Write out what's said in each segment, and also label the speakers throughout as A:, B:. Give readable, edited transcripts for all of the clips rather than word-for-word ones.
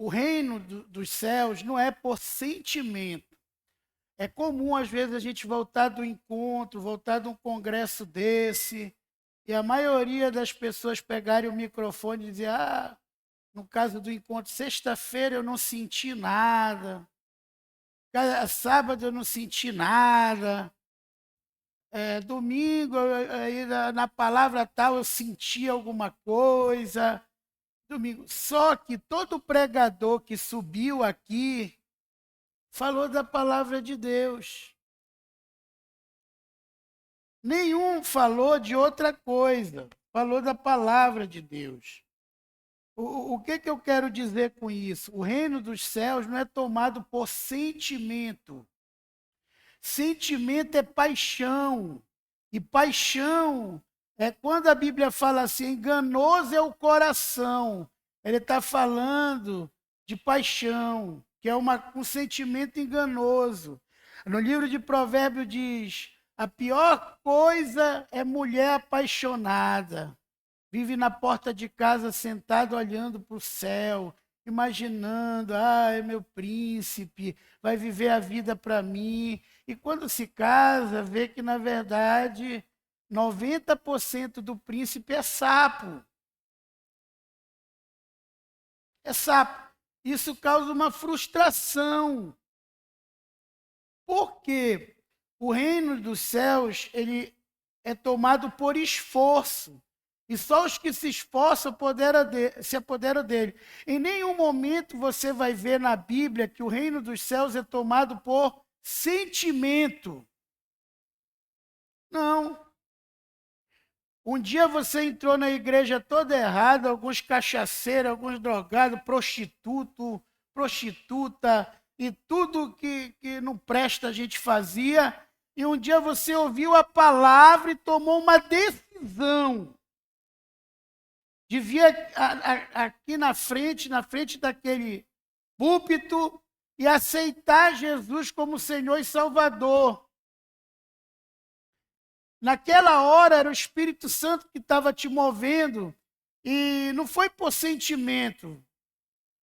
A: o reino dos céus não é por sentimento. É comum, às vezes, a gente voltar do encontro, voltar de um congresso desse, e a maioria das pessoas pegarem o microfone e dizer, no caso do encontro, sexta-feira eu não senti nada, sábado eu não senti nada, domingo, aí na palavra tal eu senti alguma coisa. Domingo. Só que todo pregador que subiu aqui falou da palavra de Deus. Nenhum falou de outra coisa, falou da palavra de Deus. O que eu quero dizer com isso? O reino dos céus não é tomado por sentimento. Sentimento é paixão. E paixão é quando a Bíblia fala assim, enganoso é o coração. Ele está falando de paixão, que é um sentimento enganoso. No livro de Provérbios diz, a pior coisa é mulher apaixonada. Vive na porta de casa sentado olhando para o céu, imaginando, é meu príncipe, vai viver a vida para mim. E quando se casa, vê que, na verdade, 90% do príncipe é sapo. É sapo. Isso causa uma frustração. Porque o reino dos céus, ele é tomado por esforço. E só os que se esforçam se apoderam dele. Em nenhum momento você vai ver na Bíblia que o reino dos céus é tomado por sentimento. Não. Um dia você entrou na igreja toda errada, alguns cachaceiros, alguns drogados, prostituta e tudo que não presta a gente fazia. E um dia você ouviu a palavra e tomou uma decisão. Devia aqui na frente daquele púlpito, e aceitar Jesus como Senhor e Salvador. Naquela hora era o Espírito Santo que estava te movendo, e não foi por sentimento.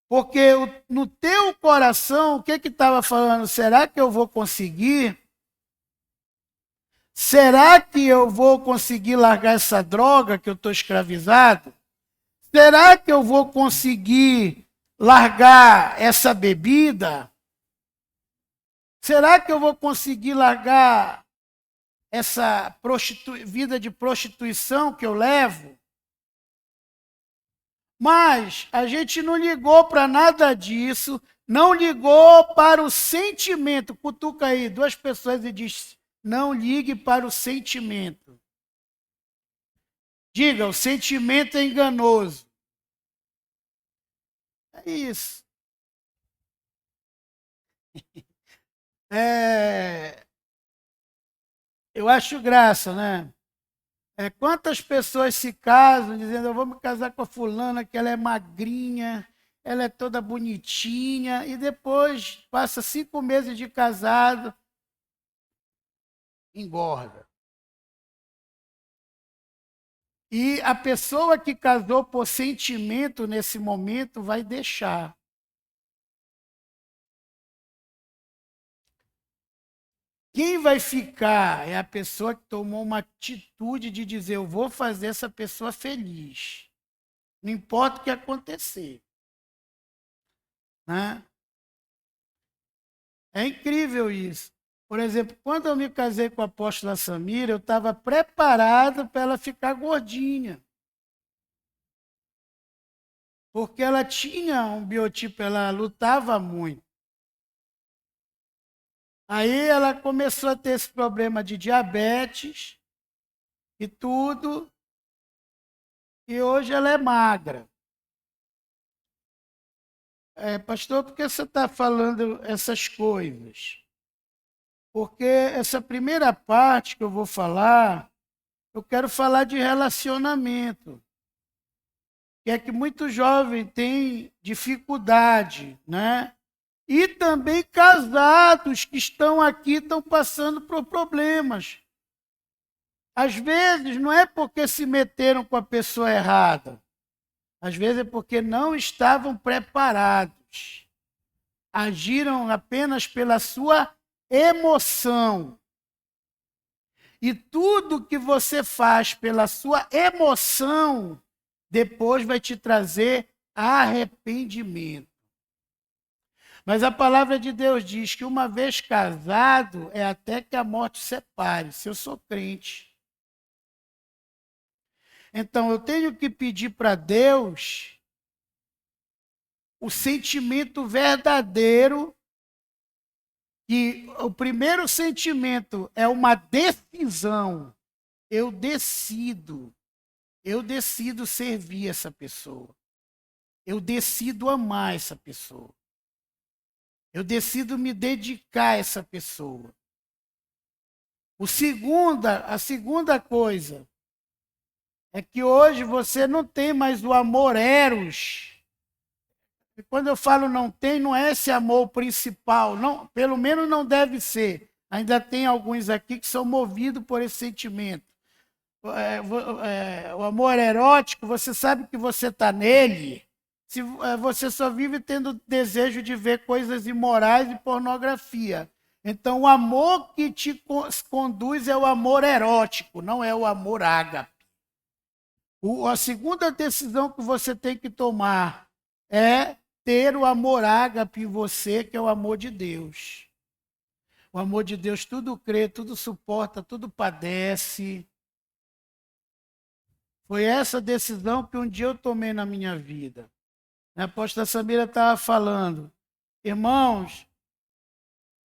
A: Porque no teu coração, o que estava falando? Será que eu vou conseguir? Será que eu vou conseguir largar essa droga que eu estou escravizado? Será que eu vou conseguir largar essa bebida? Será que eu vou conseguir largar essa vida de prostituição que eu levo? Mas a gente não ligou para nada disso, não ligou para o sentimento. Cutuca aí 2 pessoas e diz, não ligue para o sentimento. Diga, o sentimento é enganoso. É isso. Eu acho graça, né? Quantas pessoas se casam dizendo, eu vou me casar com a fulana, que ela é magrinha, ela é toda bonitinha, e depois passa 5 meses de casado, engorda. E a pessoa que casou por sentimento nesse momento vai deixar. Quem vai ficar é a pessoa que tomou uma atitude de dizer, eu vou fazer essa pessoa feliz. Não importa o que acontecer. Né? É incrível isso. Por exemplo, quando eu me casei com a apóstola Samira, eu estava preparado para ela ficar gordinha. Porque ela tinha um biotipo, ela lutava muito. Aí ela começou a ter esse problema de diabetes e tudo, e hoje ela é magra. Pastor, por que você está falando essas coisas? Porque essa primeira parte que eu vou falar, eu quero falar de relacionamento. Que é que muito jovem tem dificuldade, né? E também casados que estão aqui, estão passando por problemas. Às vezes, não é porque se meteram com a pessoa errada. Às vezes é porque não estavam preparados. Agiram apenas pela sua emoção. E tudo que você faz pela sua emoção, depois vai te trazer arrependimento. Mas a palavra de Deus diz que uma vez casado, é até que a morte separe, se eu sou crente. Então, eu tenho que pedir para Deus o sentimento verdadeiro, que o primeiro sentimento é uma decisão. Eu decido servir essa pessoa. Eu decido amar essa pessoa. Eu decido me dedicar a essa pessoa. A segunda coisa é que hoje você não tem mais o amor eros. E quando eu falo não tem, não é esse amor principal, não, pelo menos não deve ser. Ainda tem alguns aqui que são movidos por esse sentimento. O amor erótico, você sabe que você está nele, se você só vive tendo desejo de ver coisas imorais e pornografia. Então, o amor que te conduz é o amor erótico, não é o amor ágape. A segunda decisão que você tem que tomar é ter o amor ágape em você, que é o amor de Deus. O amor de Deus tudo crê, tudo suporta, tudo padece. Foi essa decisão que um dia eu tomei na minha vida. A apóstola Samira estava falando, irmãos,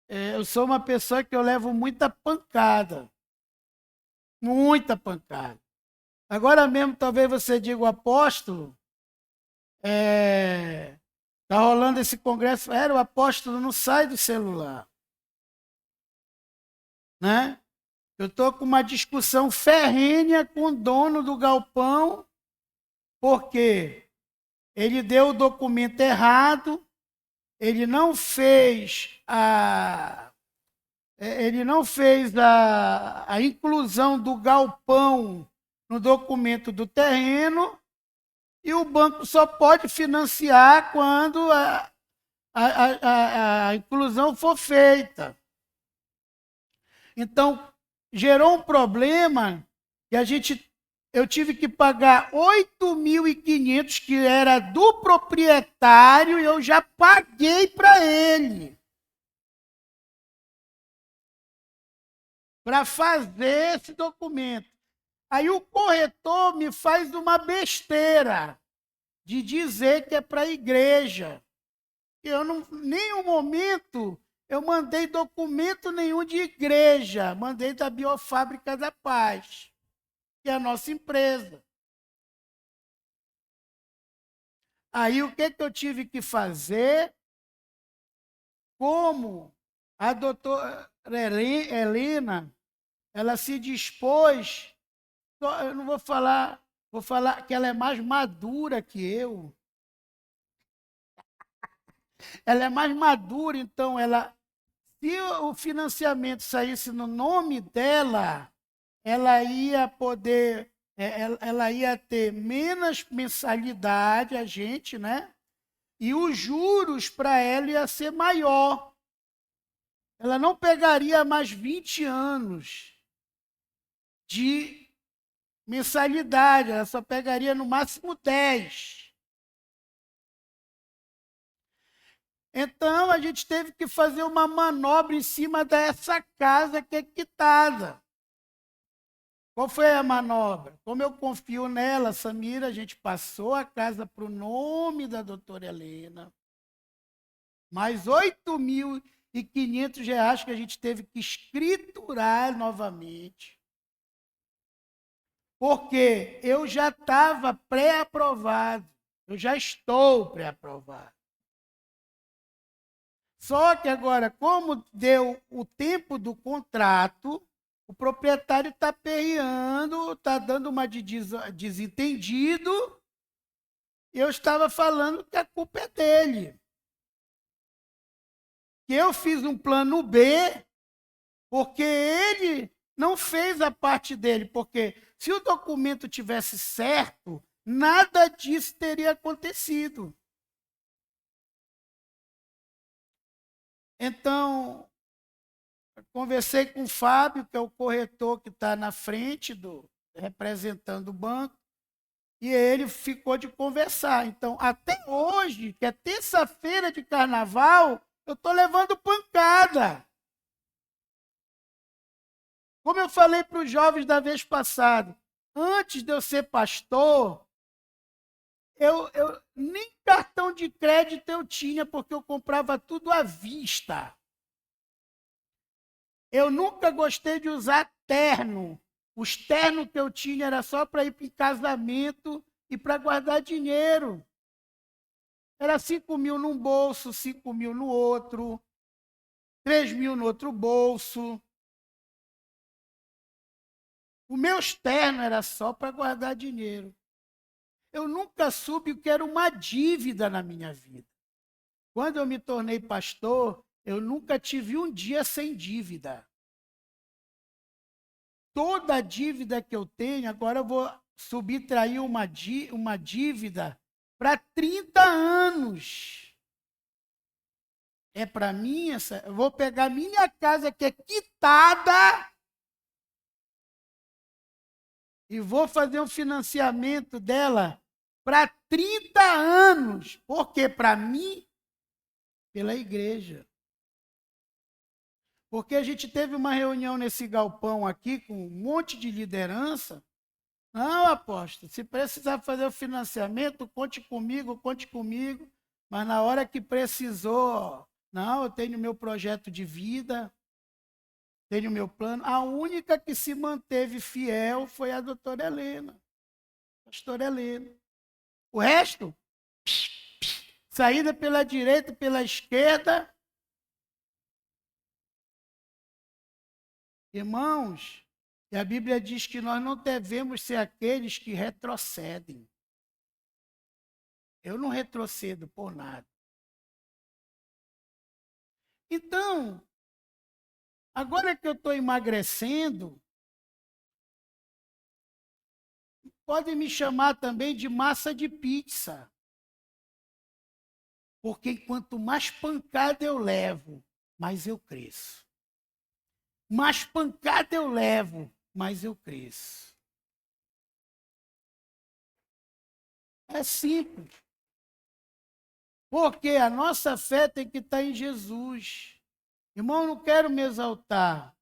A: eu sou uma pessoa que eu levo muita pancada. Muita pancada. Agora mesmo, talvez você diga, o apóstolo, está rolando esse congresso, o apóstolo não sai do celular. Né? Eu estou com uma discussão ferrenha com o dono do galpão, porque ele deu o documento errado, ele não fez a inclusão do galpão no documento do terreno, e o banco só pode financiar quando a inclusão for feita. Então, gerou um problema que eu tive que pagar 8.500, que era do proprietário, e eu já paguei para ele. Para fazer esse documento. Aí o corretor me faz uma besteira de dizer que é para a igreja. Eu não, em nenhum momento eu mandei documento nenhum de igreja, mandei da Biofábrica da Paz, que é a nossa empresa. Aí o que eu tive que fazer? Como a doutora Helena, ela se dispôs, eu não vou falar que ela é mais madura que eu. Ela é mais madura, então se o financiamento saísse no nome dela, ela ia poder, ela ia ter menos mensalidade, a gente, né? E os juros para ela ia ser maior. Ela não pegaria mais 20 anos de mensalidade, ela só pegaria no máximo 10. Então, a gente teve que fazer uma manobra em cima dessa casa que é quitada. Qual foi a manobra? Como eu confio nela, Samira, a gente passou a casa para o nome da doutora Helena. Mais R$8.500 que a gente teve que escriturar novamente. Porque eu já estava pré-aprovado. Eu já estou pré-aprovado. Só que agora, como deu o tempo do contrato, o proprietário está perreando, está dando uma de desentendido, e eu estava falando que a culpa é dele. Que eu fiz um plano B, porque ele não fez a parte dele, porque se o documento tivesse certo, nada disso teria acontecido. Então, conversei com o Fábio, que é o corretor que está na frente, representando o banco, e ele ficou de conversar. Então, até hoje, que é terça-feira de carnaval, eu estou levando pancada. Como eu falei para os jovens da vez passada, antes de eu ser pastor, eu nem cartão de crédito eu tinha, porque eu comprava tudo à vista. Eu nunca gostei de usar terno. Os ternos que eu tinha era só para ir para casamento e para guardar dinheiro. Era 5.000 num bolso, 5.000 no outro, 3.000 no outro bolso. O meu externo era só para guardar dinheiro. Eu nunca soube o que era uma dívida na minha vida. Quando eu me tornei pastor, eu nunca tive um dia sem dívida. Toda a dívida que eu tenho, agora eu vou subtrair uma dívida para 30 anos. É para mim, eu vou pegar minha casa que é quitada e vou fazer um financiamento dela para 30 anos. Por quê? Para mim, pela igreja. Porque a gente teve uma reunião nesse galpão aqui com um monte de liderança. Não, apóstolo, se precisar fazer o financiamento, conte comigo. Mas na hora que precisou, não, eu tenho meu projeto de vida, tenho meu plano. A única que se manteve fiel foi a doutora Helena, a pastora Helena. O resto, saída pela direita, pela esquerda. Irmãos, e a Bíblia diz que nós não devemos ser aqueles que retrocedem. Eu não retrocedo por nada. Então, agora que eu estou emagrecendo, podem me chamar também de massa de pizza. Porque quanto mais pancada eu levo, mais eu cresço. Mais pancada eu levo, mais eu cresço. É simples. Porque a nossa fé tem que estar em Jesus. Irmão, não quero me exaltar.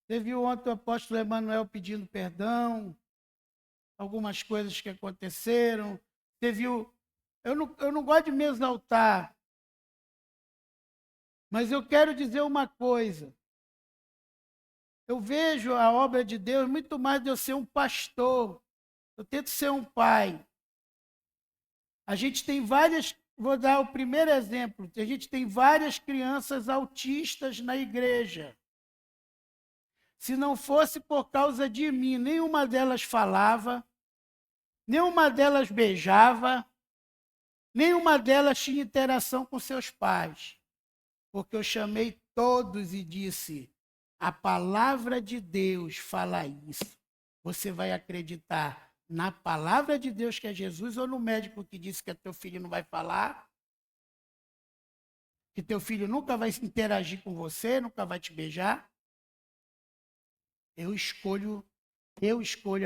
A: Você viu ontem o apóstolo Emanuel pedindo perdão, algumas coisas que aconteceram. Você viu, eu não gosto de me exaltar, mas eu quero dizer uma coisa. Eu vejo a obra de Deus muito mais de eu ser um pastor. Eu tento ser um pai. A gente tem várias, vou dar o primeiro exemplo, a gente tem várias crianças autistas na igreja. Se não fosse por causa de mim, nenhuma delas falava, nenhuma delas beijava, nenhuma delas tinha interação com seus pais. Porque eu chamei todos e disse, a palavra de Deus fala isso. Você vai acreditar na palavra de Deus, que é Jesus, ou no médico que disse que teu filho não vai falar? Que teu filho nunca vai interagir com você, nunca vai te beijar? Eu escolho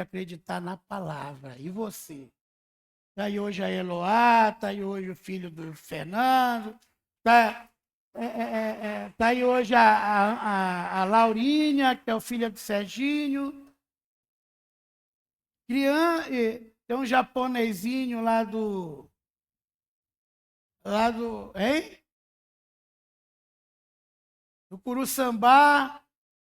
A: acreditar na palavra. E você? Está aí hoje a Eloá, está aí hoje o filho do Fernando, está tá aí hoje a Laurinha, que é o filho do Serginho. Tem um japonesinho lá do... hein? Do Curuçambá.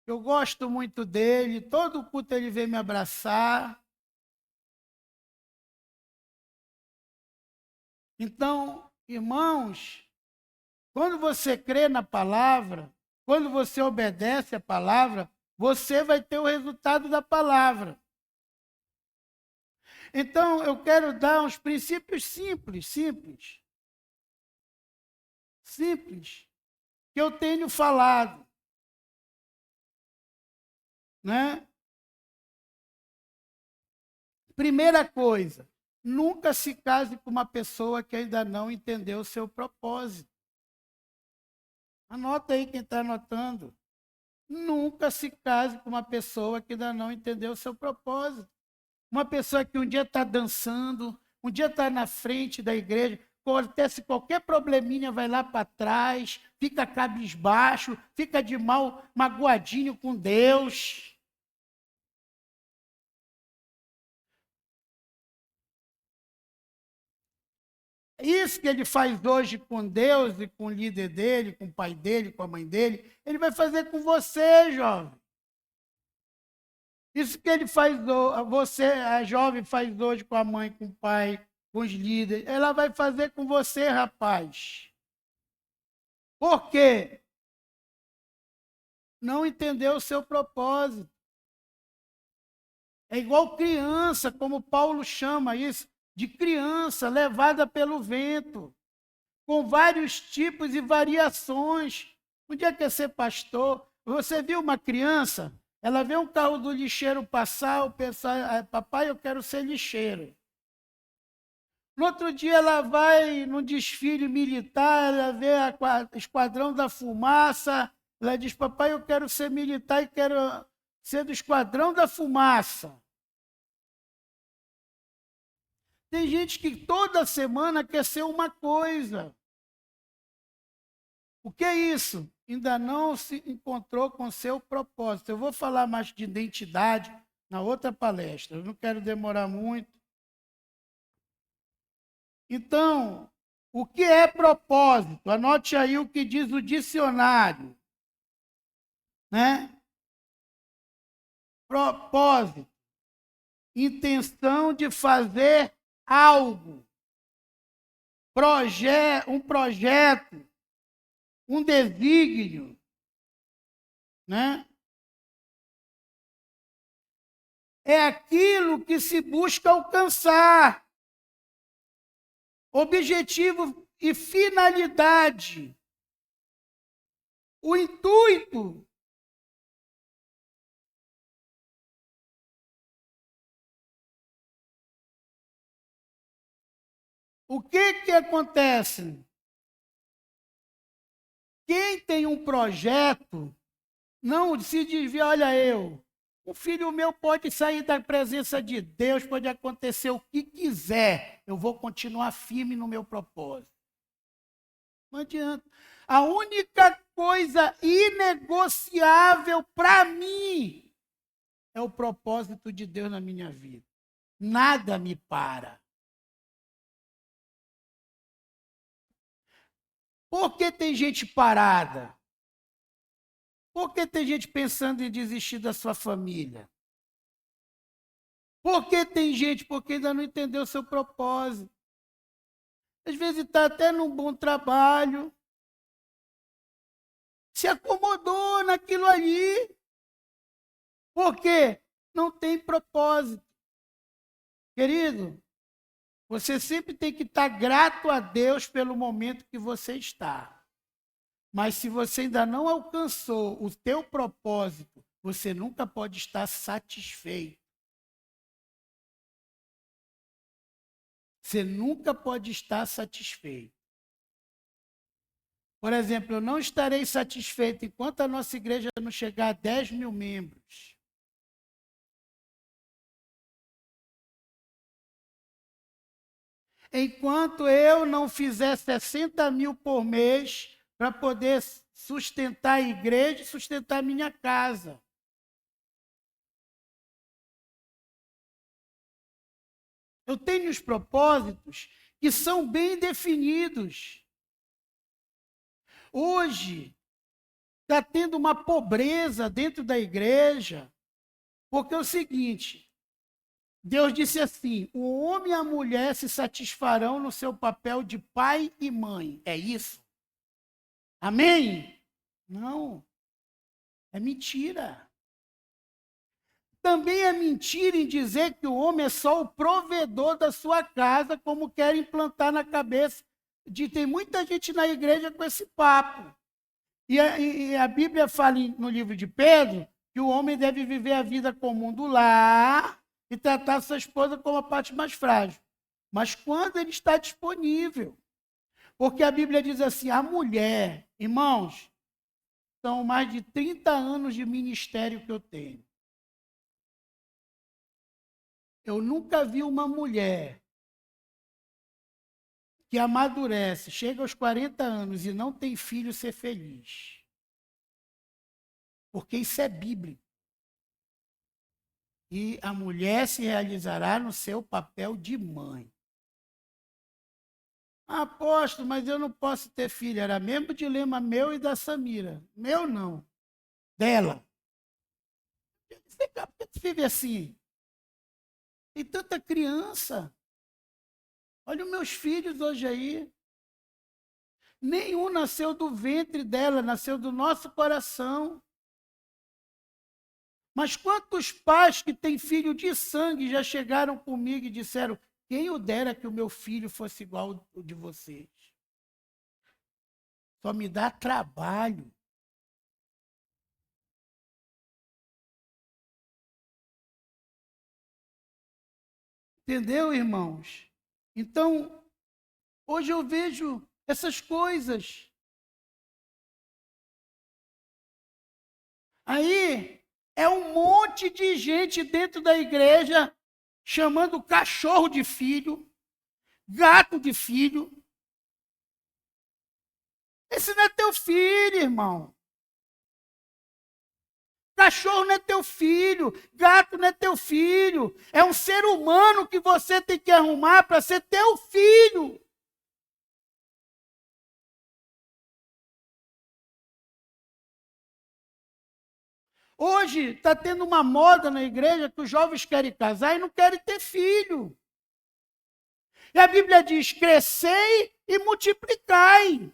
A: Eu gosto muito dele. Todo culto ele vem me abraçar. Então, irmãos, quando você crê na palavra, quando você obedece a palavra, você vai ter o resultado da palavra. Então, eu quero dar uns princípios simples, que eu tenho falado. Né? Primeira coisa, nunca se case com uma pessoa que ainda não entendeu o seu propósito. Anota aí quem está anotando. Nunca se case com uma pessoa que ainda não entendeu o seu propósito. Uma pessoa que um dia está dançando, um dia está na frente da igreja, acontece qualquer probleminha, vai lá para trás, fica cabisbaixo, fica de mal, magoadinho com Deus. Isso que ele faz hoje com Deus e com o líder dele, com o pai dele, com a mãe dele, ele vai fazer com você, jovem. Isso que ele faz, você, a jovem, faz hoje com a mãe, com o pai, com os líderes, ela vai fazer com você, rapaz. Por quê? Não entendeu o seu propósito. É igual criança, como Paulo chama isso, de criança levada pelo vento, com vários tipos e variações. Um dia quer ser pastor, você viu uma criança, ela vê um carro do lixeiro passar, ou pensar, papai, eu quero ser lixeiro. No outro dia ela vai num desfile militar, ela vê o Esquadrão da Fumaça, ela diz, papai, eu quero ser militar e quero ser do Esquadrão da Fumaça. Tem gente que toda semana quer ser uma coisa. O que é isso? Ainda não se encontrou com seu propósito. Eu vou falar mais de identidade na outra palestra. Eu não quero demorar muito. Então, o que é propósito? Anote aí o que diz o dicionário. Né? Propósito. Intenção de fazer algo. Um projeto. Um desígnio. Né? É aquilo que se busca alcançar. Objetivo e finalidade. O intuito. O que acontece? Quem tem um projeto não se desvia, olha o filho meu pode sair da presença de Deus, pode acontecer o que quiser, eu vou continuar firme no meu propósito. Não adianta. A única coisa inegociável para mim é o propósito de Deus na minha vida. Nada me para. Por que tem gente parada? Por que tem gente pensando em desistir da sua família? Por que tem gente? Porque ainda não entendeu o seu propósito. Às vezes está até num bom trabalho, se acomodou naquilo ali. Por quê? Não tem propósito. Querido, você sempre tem que estar grato a Deus pelo momento que você está. Mas se você ainda não alcançou o teu propósito, você nunca pode estar satisfeito. Você nunca pode estar satisfeito. Por exemplo, eu não estarei satisfeito enquanto a nossa igreja não chegar a 10 mil membros. Enquanto eu não fizer 60 mil por mês para poder sustentar a igreja e sustentar a minha casa. Eu tenho os propósitos que são bem definidos. Hoje, está tendo uma pobreza dentro da igreja, porque é o seguinte, Deus disse assim, o homem e a mulher se satisfarão no seu papel de pai e mãe. É isso? Amém? Não. É mentira. Também é mentira em dizer que o homem é só o provedor da sua casa, como querem implantar na cabeça. Tem muita gente na igreja com esse papo. E a Bíblia fala no livro de Pedro que o homem deve viver a vida comum do lar e tratar sua esposa como a parte mais frágil. Mas quando ele está disponível. Porque a Bíblia diz assim, a mulher, irmãos, São mais de 30 anos de ministério que eu tenho. Eu nunca vi uma mulher que amadurece, chega aos 40 anos e não tem filho ser feliz. Porque isso é bíblico. E a mulher se realizará no seu papel de mãe. Apóstolo, mas eu não posso ter filho. Era mesmo dilema meu e da Samira. Meu não. Dela. Por que você vive assim? Tem tanta criança. Olha os meus filhos hoje aí. Nenhum nasceu do ventre dela, nasceu do nosso coração. Mas quantos pais que têm filho de sangue já chegaram comigo e disseram: quem o dera que o meu filho fosse igual ao de vocês? Só me dá trabalho. Entendeu, irmãos? Então, hoje eu vejo essas coisas. Aí, é um monte de gente dentro da igreja chamando cachorro de filho, gato de filho. Esse não é teu filho, irmão. Cachorro não é teu filho, gato não é teu filho. É um ser humano que você tem que arrumar para ser teu filho. Hoje está tendo uma moda na igreja que os jovens querem casar e não querem ter filho. E a Bíblia diz: crescei e multiplicai.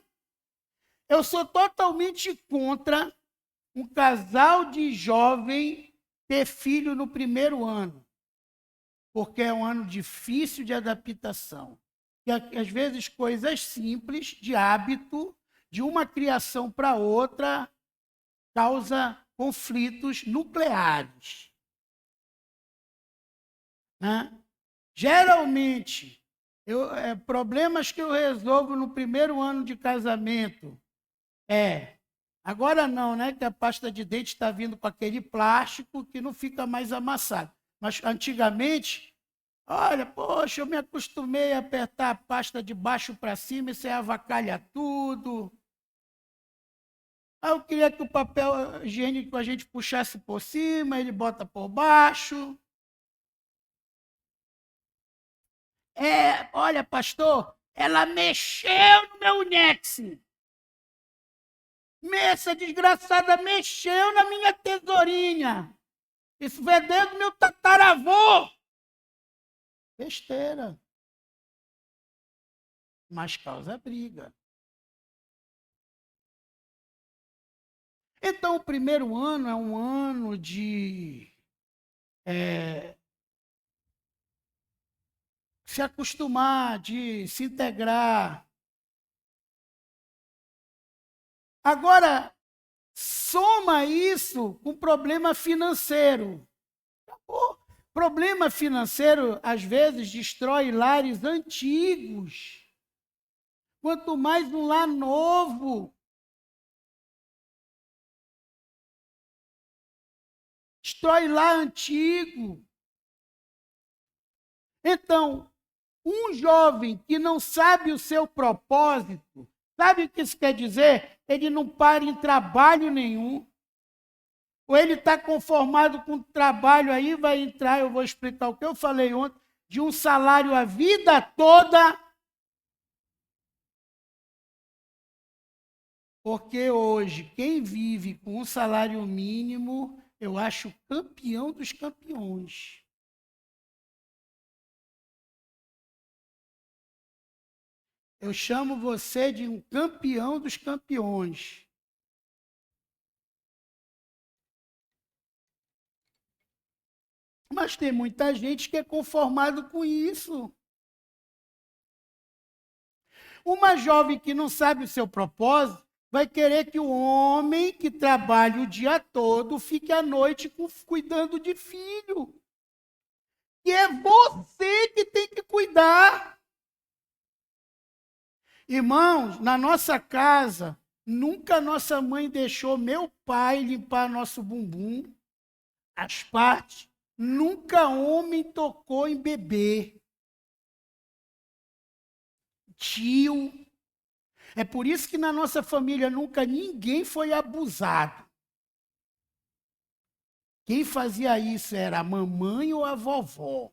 A: Eu sou totalmente contra um casal de jovem ter filho no primeiro ano, porque é um ano difícil de adaptação. E às vezes coisas simples, de hábito, de uma criação para outra, causa conflitos nucleares. Né? Geralmente, problemas que eu resolvo no primeiro ano de casamento agora não, né? Que a pasta de dente está vindo com aquele plástico que não fica mais amassado. Mas antigamente, olha, poxa, eu me acostumei a apertar a pasta de baixo para cima e você avacalha tudo. Eu queria que o papel higiênico a gente puxasse por cima, ele bota por baixo. Olha, pastor, ela mexeu no meu Nex. Essa desgraçada mexeu na minha tesourinha. Isso veio desde o meu tataravô. Besteira. Mas causa briga. Então, o primeiro ano é um ano de se acostumar, de se integrar. Agora, soma isso com problema financeiro. Problema financeiro, às vezes, destrói lares antigos. Quanto mais um lar novo. Destrói lar antigo. Então, um jovem que não sabe o seu propósito, sabe o que isso quer dizer? Ele não para em trabalho nenhum. Ou ele está conformado com o trabalho, aí vai entrar, eu vou explicar o que eu falei ontem, de um salário a vida toda. Porque hoje, quem vive com um salário mínimo, eu acho campeão dos campeões. Eu chamo você de um campeão dos campeões. Mas tem muita gente que é conformado com isso. Uma jovem que não sabe o seu propósito vai querer que o homem que trabalha o dia todo fique à noite cuidando de filho. E é você que tem que cuidar. Irmãos, na nossa casa, Nunca nossa mãe deixou meu pai limpar nosso bumbum, as partes. Nunca homem tocou em bebê. Tio. É por isso que na nossa família nunca ninguém foi abusado. Quem fazia isso era a mamãe ou a vovó.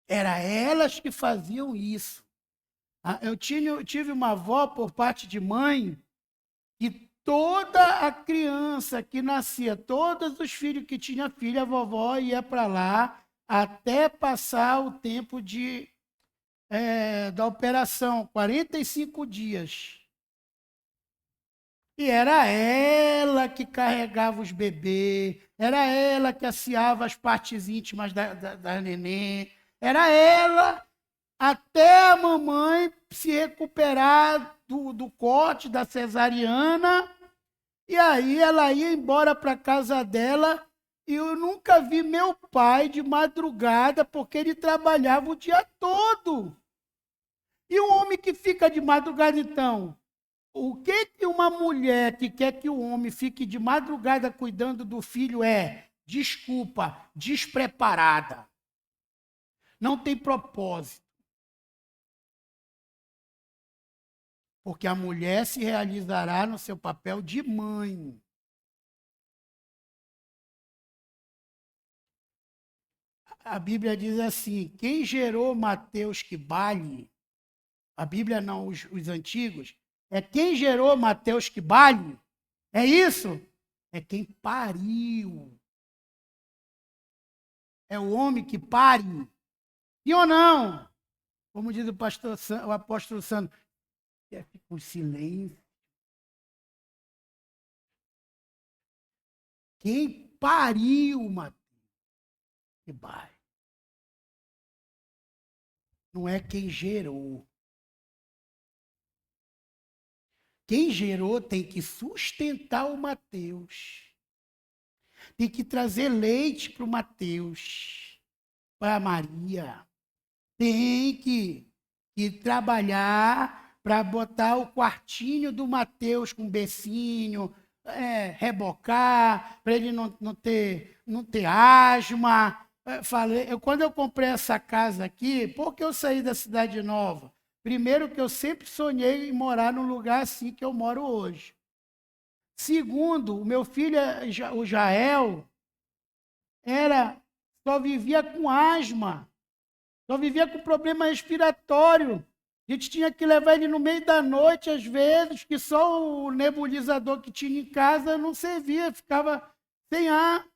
A: Era elas que faziam isso. Eu tive uma avó por parte de mãe que toda a criança que nascia, todos os filhos que tinha filha, a vovó ia para lá até passar o tempo da operação, 45 dias. E era ela que carregava os bebês, era ela que aciava as partes íntimas da neném, era ela até a mamãe se recuperar do corte da cesariana, e aí ela ia embora para a casa dela, e eu nunca vi meu pai de madrugada, porque ele trabalhava o dia todo. E o homem que fica de madrugada, então? O que uma mulher que quer que o homem fique de madrugada cuidando do filho é, desculpa, despreparada. Não tem propósito. Porque a mulher se realizará no seu papel de mãe. A Bíblia diz assim, quem gerou Mateus que bale, a Bíblia não, os antigos, é quem gerou Mateus que bale, é isso? É quem pariu. É o homem que pare. Sim ou não? Como diz o apóstolo Santo, fica com silêncio. Quem pariu, Mateus, que bale. Não é quem gerou. Quem gerou tem que sustentar o Mateus. Tem que trazer leite para o Mateus, para a Maria. Tem que trabalhar para botar o quartinho do Mateus com becinho, rebocar, para ele não ter asma. Quando eu comprei essa casa aqui, por que eu saí da Cidade Nova? Primeiro que eu sempre sonhei em morar num lugar assim que eu moro hoje. Segundo, o meu filho, o Jael, só vivia com asma, só vivia com problema respiratório. A gente tinha que levar ele no meio da noite, às vezes, que só o nebulizador que tinha em casa não servia, ficava sem ar.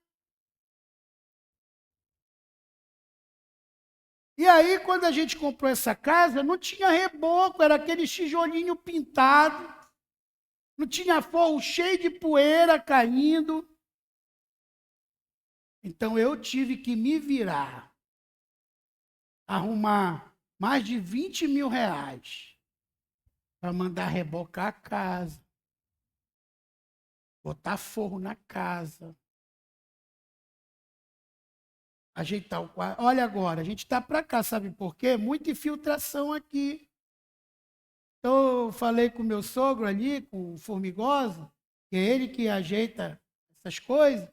A: E aí, quando a gente comprou essa casa, não tinha reboco, era aquele tijolinho pintado, não tinha forro, cheio de poeira caindo. Então, eu tive que me virar, arrumar mais de 20 mil reais para mandar rebocar a casa, botar forro na casa, ajeitar o quarto. Olha agora, a gente está para cá, sabe por quê? Muita infiltração aqui. Então, eu falei com o meu sogro ali, com o Formigosa, que é ele que ajeita essas coisas.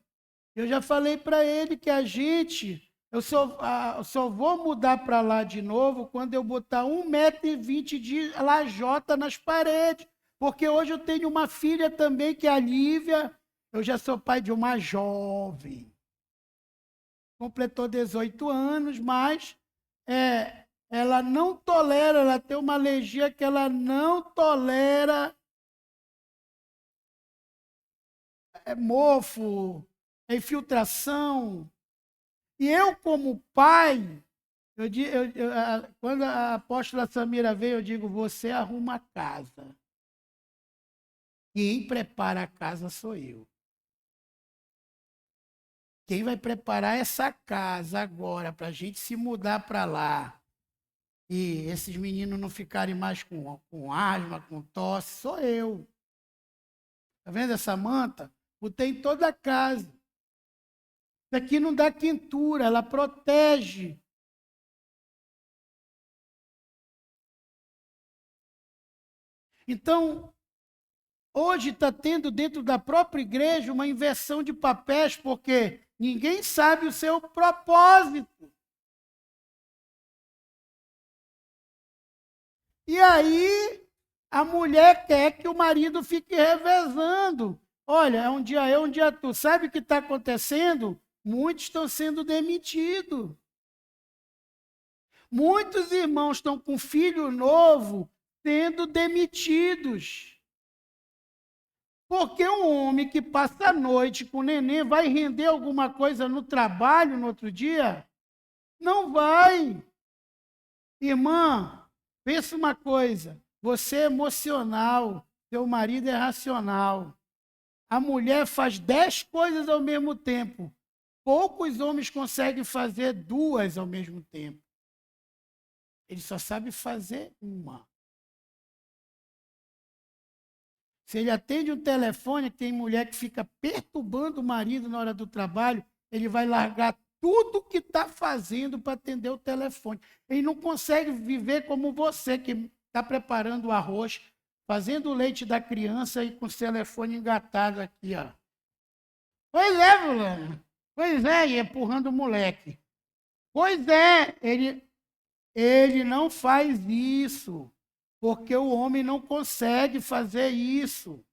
A: Eu já falei para ele que eu só vou mudar para lá de novo quando eu botar 1,20 m de lajota nas paredes. Porque hoje eu tenho uma filha também, que é a Lívia. Eu já sou pai de uma jovem. Completou 18 anos, mas ela não tolera, ela tem uma alergia que ela não tolera mofo, infiltração. E eu, como pai, quando a apóstola Samira veio, eu digo, você arruma a casa. Quem prepara a casa sou eu. Quem vai preparar essa casa agora para a gente se mudar para lá e esses meninos não ficarem mais com asma, com tosse, sou eu. Está vendo essa manta? Botei em toda a casa. Isso aqui não dá quentura, ela protege. Então, hoje está tendo dentro da própria igreja uma inversão de papéis, porque ninguém sabe o seu propósito. E aí, a mulher quer que o marido fique revezando. Olha, é um dia eu, um dia tu. Sabe o que está acontecendo? Muitos estão sendo demitidos. Muitos irmãos estão com filho novo sendo demitidos. Porque um homem que passa a noite com o neném vai render alguma coisa no trabalho no outro dia? Não vai. Irmã, pensa uma coisa. Você é emocional, seu marido é racional. A mulher faz 10 coisas ao mesmo tempo. Poucos homens conseguem fazer 2 ao mesmo tempo. Ele só sabe fazer uma. Se ele atende um telefone, tem mulher que fica perturbando o marido na hora do trabalho, ele vai largar tudo que está fazendo para atender o telefone. Ele não consegue viver como você, que está preparando o arroz, fazendo o leite da criança e com o telefone engatado aqui, ó. Pois é, fulano. Pois é, e empurrando o moleque. Pois é, ele não faz isso. Porque o homem não consegue fazer isso.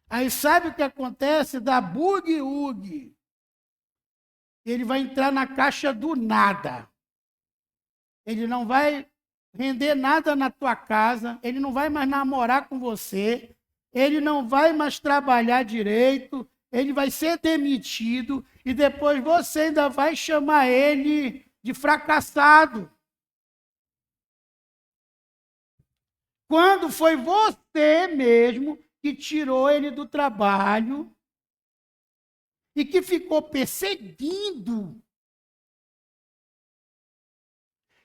A: Aí sabe o que acontece? Dá bugue-ugue. Ele vai entrar na caixa do nada. Ele não vai render nada na tua casa. Ele não vai mais namorar com você. Ele não vai mais trabalhar direito. Ele vai ser demitido. E depois você ainda vai chamar ele de fracassado. Quando foi você mesmo que tirou ele do trabalho e que ficou perseguindo.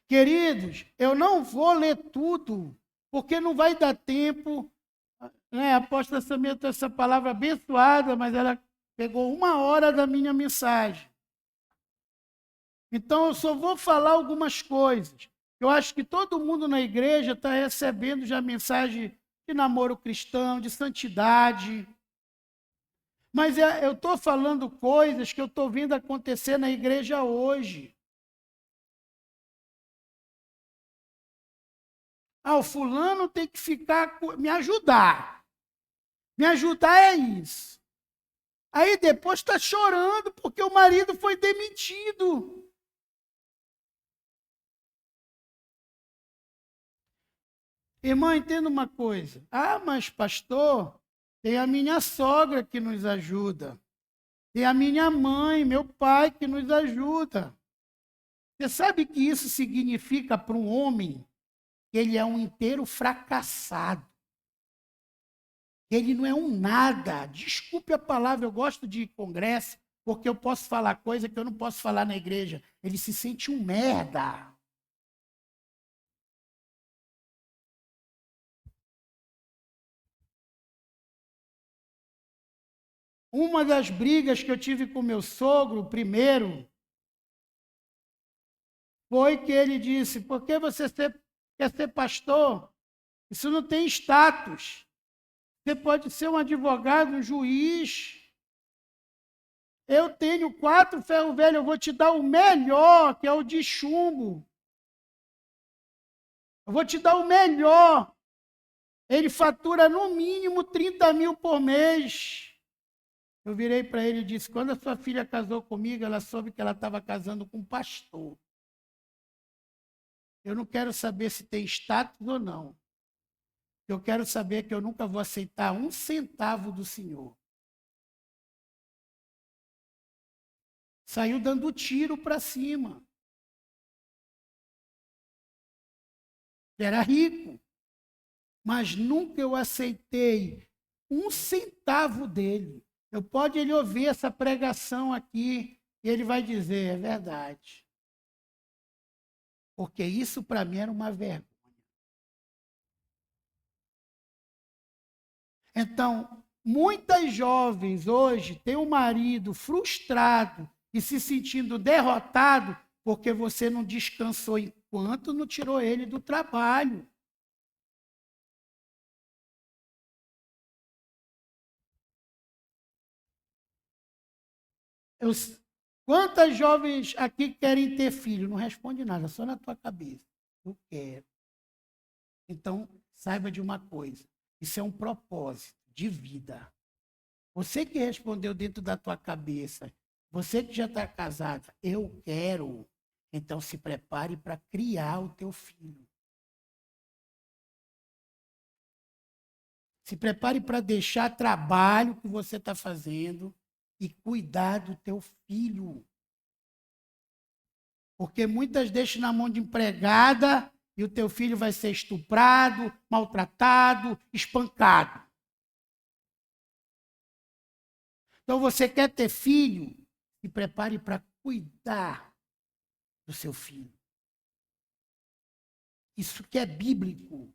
A: Queridos, eu não vou ler tudo, porque não vai dar tempo. Né? A apóstola Samia tem essa palavra abençoada, mas ela pegou 1 hora da minha mensagem. Então, eu só vou falar algumas coisas. Eu acho que todo mundo na igreja está recebendo já mensagem de namoro cristão, de santidade. Mas eu estou falando coisas que eu estou vendo acontecer na igreja hoje. O fulano tem que ficar, me ajudar. Me ajudar é isso. Aí depois está chorando porque o marido foi demitido. Irmão, entenda uma coisa. Mas pastor, tem a minha sogra que nos ajuda. Tem a minha mãe, meu pai que nos ajuda. Você sabe que isso significa para um homem que ele é um inteiro fracassado. Ele não é um nada. Desculpe a palavra, eu gosto de congresso, porque eu posso falar coisa que eu não posso falar na igreja. Ele se sente um merda. Uma das brigas que eu tive com meu sogro, primeiro, foi que ele disse, por que você quer ser pastor? Isso não tem status. Você pode ser um advogado, um juiz. Eu tenho 4 ferro velho, eu vou te dar o melhor, que é o de chumbo. Eu vou te dar o melhor. Ele fatura no mínimo 30 mil por mês. Eu virei para ele e disse, quando a sua filha casou comigo, ela soube que ela estava casando com um pastor. Eu não quero saber se tem status ou não. Eu quero saber que eu nunca vou aceitar 1 centavo do Senhor. Saiu dando tiro para cima. Era rico. Mas nunca eu aceitei 1 centavo dele. Pode ele ouvir essa pregação aqui e ele vai dizer, é verdade. Porque isso para mim era uma vergonha. Então, muitas jovens hoje têm um marido frustrado e se sentindo derrotado, Porque você não descansou enquanto não tirou ele do trabalho. Eu, quantas jovens aqui querem ter filho? Não responde nada, só na tua cabeça. Eu quero. Então, saiba de uma coisa. Isso é um propósito de vida. Você que respondeu dentro da tua cabeça, você que já está casada, eu quero. Então, se prepare para criar o teu filho. Se prepare para deixar trabalho que você está fazendo e cuidar do teu filho. Porque muitas deixam na mão de empregada e o teu filho vai ser estuprado, maltratado, espancado. Então, você quer ter filho? Se prepare para cuidar do seu filho. Isso que é bíblico.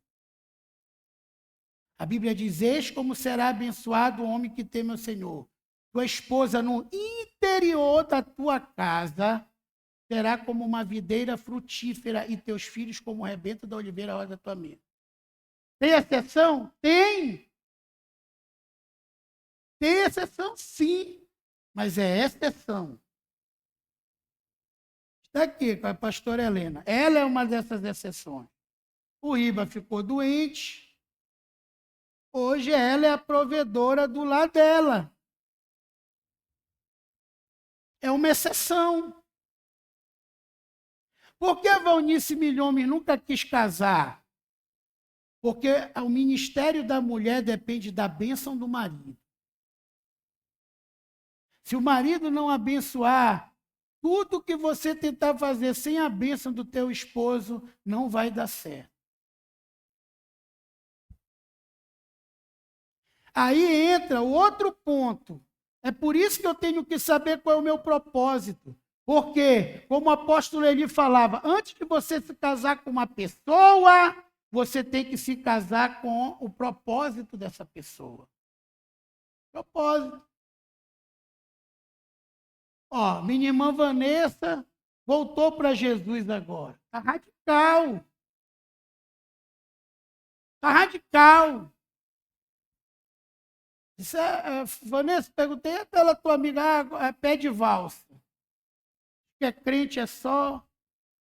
A: A Bíblia diz: eis como será abençoado o homem que teme ao Senhor. Tua esposa no interior da tua casa será como uma videira frutífera e teus filhos como o rebento da oliveira à hora da tua mesa. Tem exceção? Tem. Tem exceção, sim. Mas é exceção. Está aqui com a pastora Helena. Ela é uma dessas exceções. O Riba ficou doente. Hoje ela é a provedora do lar dela. É uma exceção. Por que a Valnice Milhomes nunca quis casar? Porque o ministério da mulher depende da bênção do marido. Se o marido não abençoar, tudo que você tentar fazer sem a bênção do teu esposo não vai dar certo. Aí entra o outro ponto. É por isso que eu tenho que saber qual é o meu propósito. Porque, como o apóstolo Eli falava, antes de você se casar com uma pessoa, você tem que se casar com o propósito dessa pessoa. Propósito. Ó, minha irmã Vanessa voltou para Jesus agora. Está radical. Está radical. Isso Vanessa, perguntei aquela tua amiga, pé de valsa. Que é crente é só.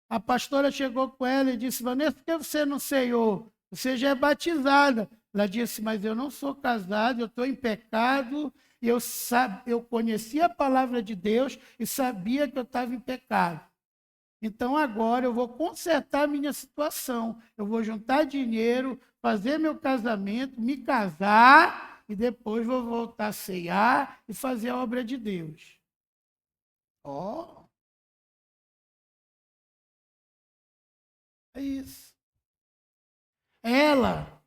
A: A pastora chegou com ela e disse: Vanessa, por que você não ceiou? Você já é batizada. Ela disse: mas eu não sou casada, eu estou em pecado. E eu conhecia a palavra de Deus e sabia que eu estava em pecado. Então agora eu vou consertar a minha situação. Eu vou juntar dinheiro, fazer meu casamento, me casar e depois vou voltar a ceiar e fazer a obra de Deus. Ó. É isso. Ela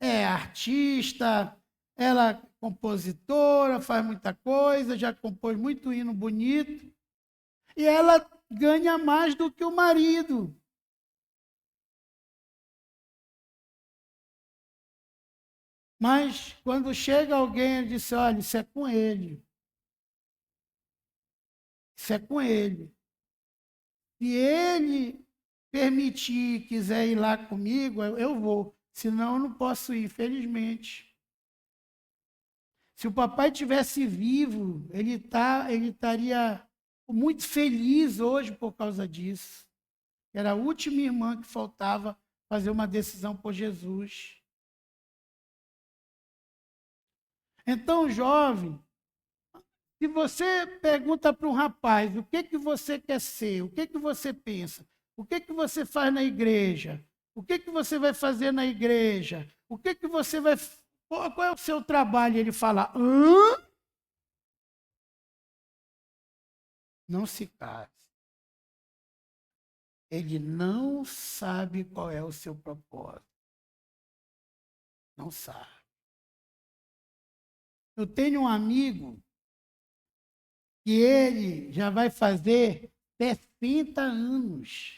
A: é artista, ela é compositora, faz muita coisa, já compôs muito hino bonito. E ela ganha mais do que o marido. Mas quando chega alguém, ele diz: olha, isso é com ele. Isso é com ele. Se ele permitir, quiser ir lá comigo, eu vou. Senão eu não posso ir, infelizmente. Se o papai tivesse vivo, ele estaria muito feliz hoje por causa disso. Era a última irmã que faltava fazer uma decisão por Jesus. Então, jovem, se você pergunta para um rapaz o que você quer ser, o que você pensa, o que você faz na igreja, o que você vai fazer na igreja, o que você vai... Qual é o seu trabalho? Ele fala: hã? Não se case. Ele não sabe qual é o seu propósito. Não sabe. Eu tenho um amigo que ele já vai fazer 60 anos.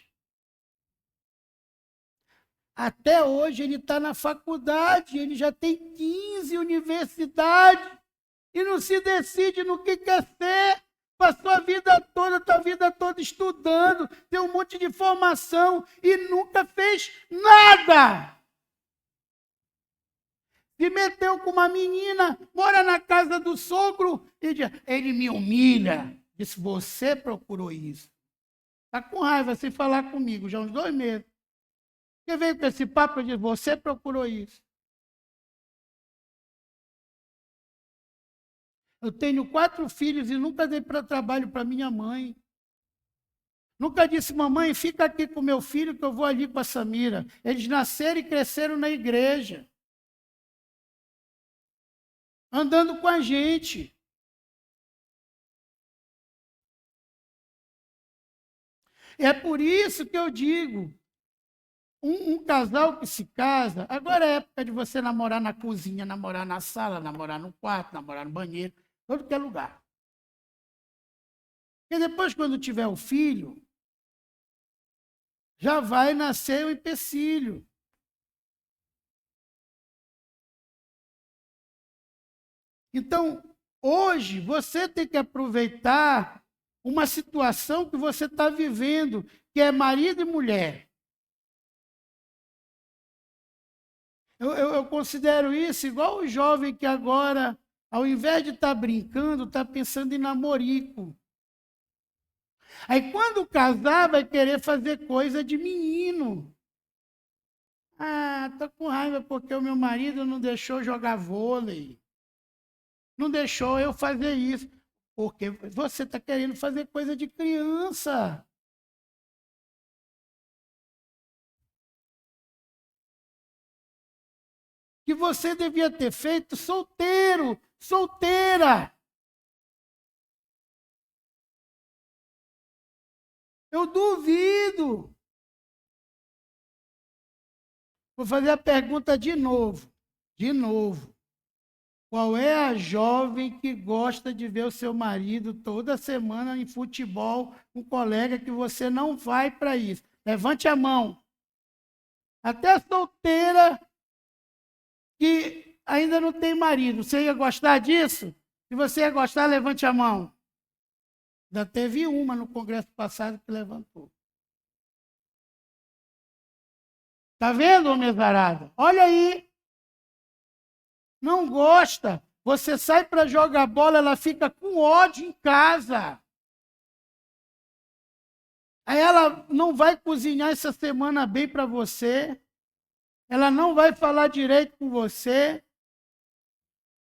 A: Até hoje ele está na faculdade, ele já tem 15 universidades e não se decide no que quer ser. Passou a vida toda, tua vida toda estudando, tem um monte de formação e nunca fez nada. Se meteu com uma menina, mora na casa do sogro, e diz, ele me humilha. Disse, você procurou isso. Está com raiva sem falar comigo, já há uns 2 meses. Porque veio com esse papo e disse, você procurou isso. Eu tenho 4 filhos e nunca dei para trabalho para minha mãe. Nunca disse, mamãe, fica aqui com meu filho que eu vou ali com a Samira. Eles nasceram e cresceram na igreja. Andando com a gente. É por isso que eu digo, um casal que se casa, agora é época de você namorar na cozinha, namorar na sala, namorar no quarto, namorar no banheiro, todo que é lugar. Porque depois, quando tiver o filho, já vai nascer o empecilho. Então, hoje, você tem que aproveitar uma situação que você está vivendo, que é marido e mulher. Eu considero isso igual o jovem que agora, ao invés de estar brincando, está pensando em namorico. Aí, quando casar, vai querer fazer coisa de menino. Ah, estou com raiva porque o meu marido não deixou jogar vôlei. Não deixou eu fazer isso. Porque você está querendo fazer coisa de criança. Que você devia ter feito solteiro, solteira. Eu duvido. Vou fazer a pergunta de novo. De novo. Qual é a jovem que gosta de ver o seu marido toda semana em futebol, um colega que você não vai para isso? Levante a mão. Até a solteira que ainda não tem marido. Você ia gostar disso? Se você ia gostar, levante a mão. Já teve uma no congresso passado que levantou. Está vendo, mesarada? Olha aí. Não gosta. Você sai para jogar bola, ela fica com ódio em casa. Aí ela não vai cozinhar essa semana bem para você. Ela não vai falar direito com você.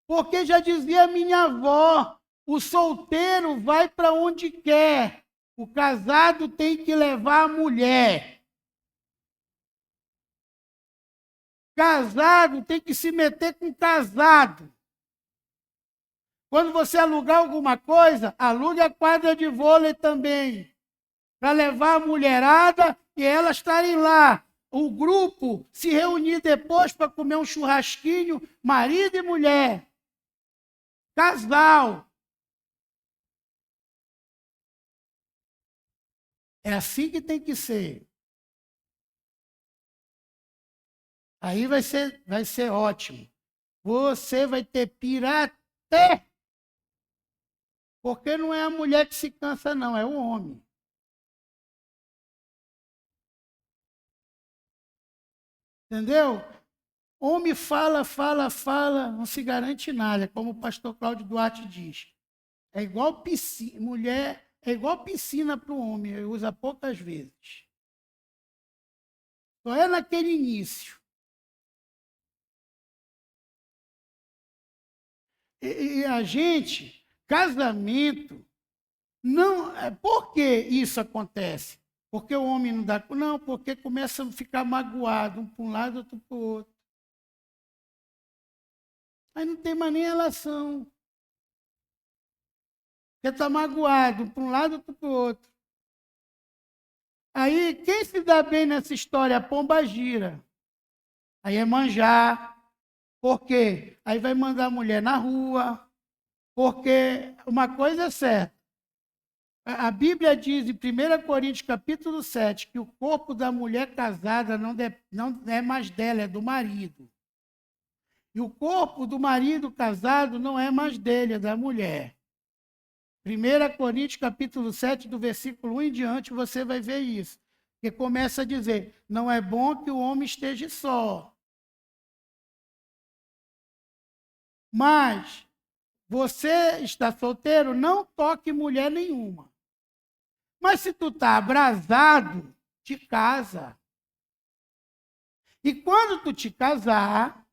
A: Porque já dizia minha avó, o solteiro vai para onde quer. O casado tem que levar a mulher. Casado tem que se meter com casado. Quando você alugar alguma coisa, alugue a quadra de vôlei também. Para levar a mulherada e elas estarem lá. O grupo se reunir depois para comer um churrasquinho, marido e mulher. Casal. É assim que tem que ser. Aí vai ser ótimo. Você vai ter pira até. Porque não é a mulher que se cansa, não, é o homem. Entendeu? Homem fala, não se garante nada, como o pastor Cláudio Duarte diz. É igual piscina, mulher, é igual piscina para o homem, ele usa poucas vezes. Só é naquele início. E a gente, casamento, não. Por que isso acontece? Porque o homem não dá. Não, porque começa a ficar magoado, um para um lado, outro para o outro. Aí não tem mais nem relação. Porque está magoado, um para um lado, outro para o outro. Aí, quem se dá bem nessa história? A pomba gira. Aí é manjar. Por quê? Aí vai mandar a mulher na rua. Porque uma coisa é certa. A Bíblia diz em 1 Coríntios capítulo 7 que o corpo da mulher casada não é mais dela, é do marido. E o corpo do marido casado não é mais dele, é da mulher. 1 Coríntios, capítulo 7, do versículo 1 em diante, você vai ver isso. Que começa a dizer, não é bom que o homem esteja só. Mas, você está solteiro, não toque mulher nenhuma. Mas se tu está abrasado, te casa. E quando tu te casar,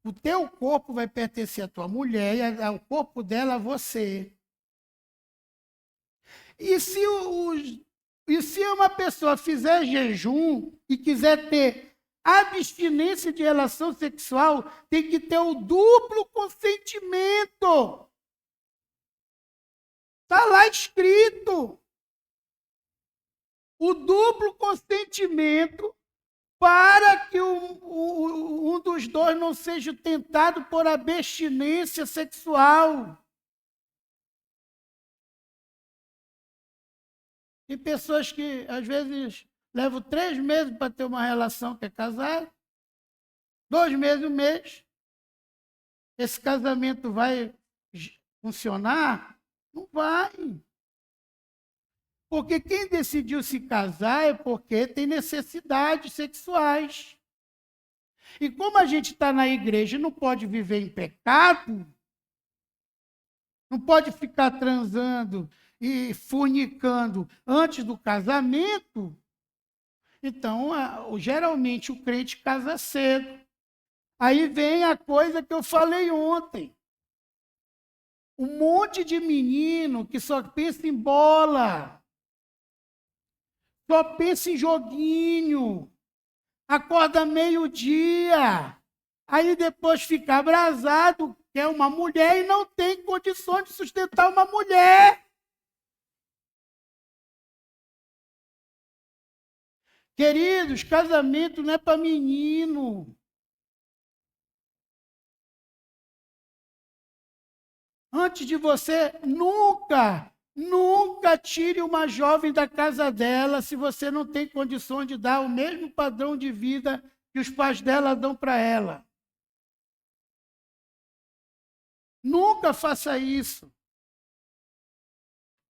A: o teu corpo vai pertencer à tua mulher e o corpo dela a você. E se uma pessoa fizer jejum e quiser ter abstinência de relação sexual, tem que ter o duplo consentimento. Está lá escrito. O duplo consentimento para que um dos dois não seja tentado por abstinência sexual. Tem pessoas que, às vezes, levam 3 meses para ter uma relação que é casado, 2 meses, 1 mês. Esse casamento vai funcionar? Não vai. Porque quem decidiu se casar é porque tem necessidades sexuais. E como a gente está na igreja e não pode viver em pecado, não pode ficar transando e fornicando antes do casamento, então, geralmente o crente casa cedo. Aí vem a coisa que eu falei ontem. Um monte de menino que só pensa em bola, só pensa em joguinho, acorda meio-dia, aí depois fica abrasado, quer uma mulher e não tem condições de sustentar uma mulher. Queridos, casamento não é para menino. Antes de você, nunca tire uma jovem da casa dela se você não tem condições de dar o mesmo padrão de vida que os pais dela dão para ela. Nunca faça isso.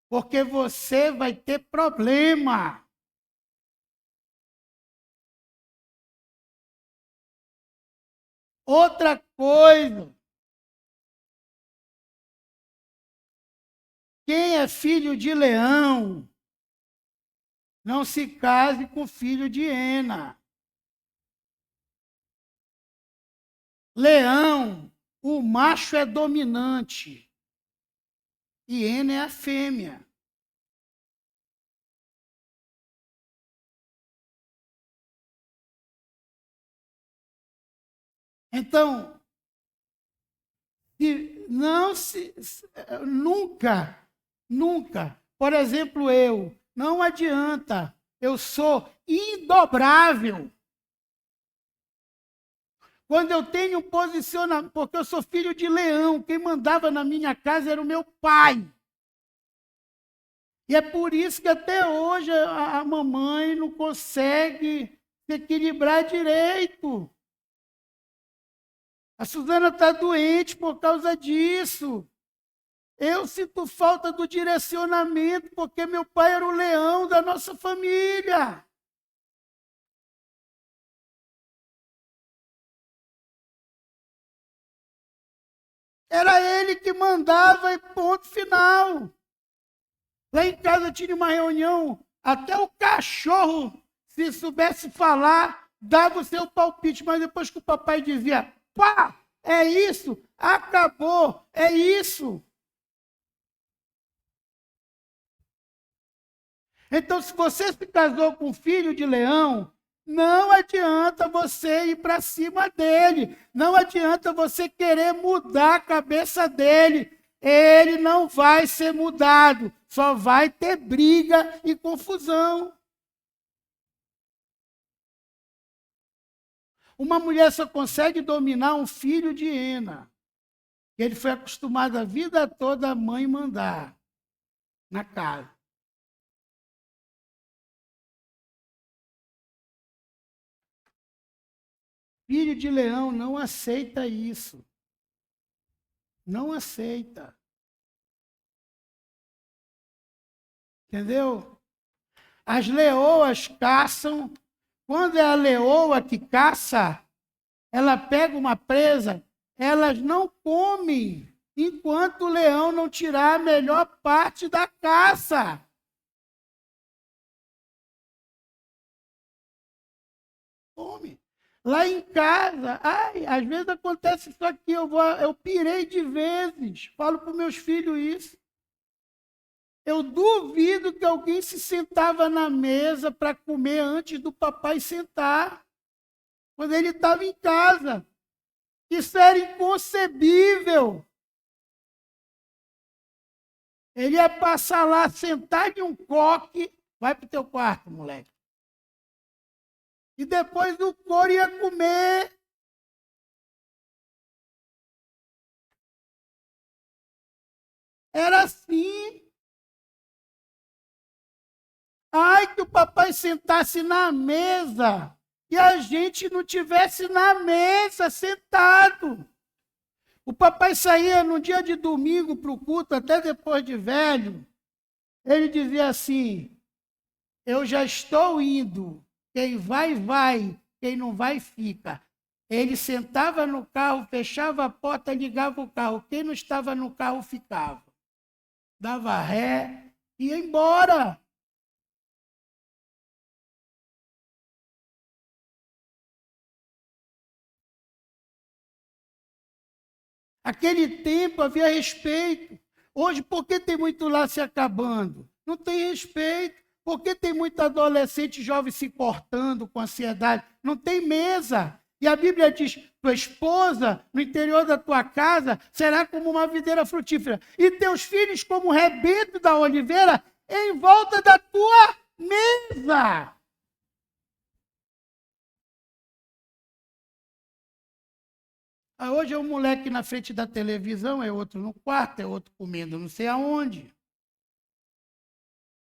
A: Porque você vai ter problema. Outra coisa. Quem é filho de leão, não se case com filho de hiena. Leão, o macho é dominante. E hiena é a fêmea. Então, nunca, por exemplo, não adianta, eu sou indobrável. Quando eu tenho posicionamento, porque eu sou filho de leão, quem mandava na minha casa era o meu pai. E é por isso que até hoje a mamãe não consegue se equilibrar direito. A Suzana está doente por causa disso. Eu sinto falta do direcionamento, porque meu pai era o leão da nossa família. Era ele que mandava e ponto final. Lá em casa tinha uma reunião, até o cachorro, se soubesse falar, dava o seu palpite, mas depois que o papai dizia, pá, é isso, acabou, é isso. Então, se você se casou com um filho de leão, não adianta você ir para cima dele. Não adianta você querer mudar a cabeça dele. Ele não vai ser mudado. Só vai ter briga e confusão. Uma mulher só consegue dominar um filho de hiena. Ele foi acostumado a vida toda a mãe mandar na casa. Filho de leão não aceita isso. Não aceita. Entendeu? As leoas caçam. Quando é a leoa que caça, ela pega uma presa, elas não comem enquanto o leão não tirar a melhor parte da caça. Come. Lá em casa, às vezes acontece isso aqui, eu pirei de vezes, falo para os meus filhos isso. Eu duvido que alguém se sentava na mesa para comer antes do papai sentar, quando ele estava em casa. Isso era inconcebível. Ele ia passar lá, sentar de um coque, vai para o teu quarto, moleque. E depois do couro ia comer. Era assim. Ai, que o papai sentasse na mesa e a gente não tivesse na mesa sentado. O papai saía no dia de domingo para o culto, até depois de velho. Ele dizia assim: eu já estou indo. Quem vai, vai. Quem não vai, fica. Ele sentava no carro, fechava a porta, ligava o carro. Quem não estava no carro, ficava. Dava ré e ia embora. Aquele tempo havia respeito. Hoje, por que tem muito lá se acabando? Não tem respeito. Por que tem muito adolescente jovem se cortando com ansiedade? Não tem mesa. E a Bíblia diz: tua esposa, no interior da tua casa, será como uma videira frutífera. E teus filhos como o rebento da oliveira em volta da tua mesa. Hoje é um moleque na frente da televisão, é outro no quarto, é outro comendo não sei aonde.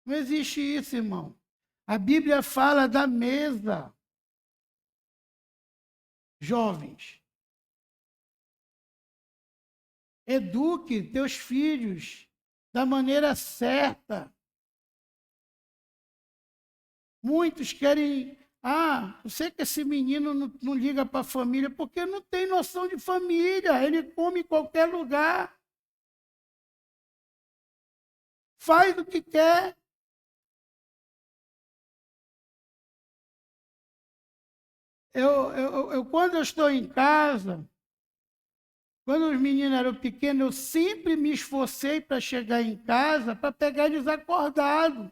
A: Não existe isso, irmão. A Bíblia fala da mesa. Jovens, eduque teus filhos da maneira certa. Muitos querem... eu sei que esse menino não liga para a família, porque não tem noção de família. Ele come em qualquer lugar. Faz o que quer. Quando eu estou em casa, quando os meninos eram pequenos, eu sempre me esforcei para chegar em casa, para pegar eles acordados.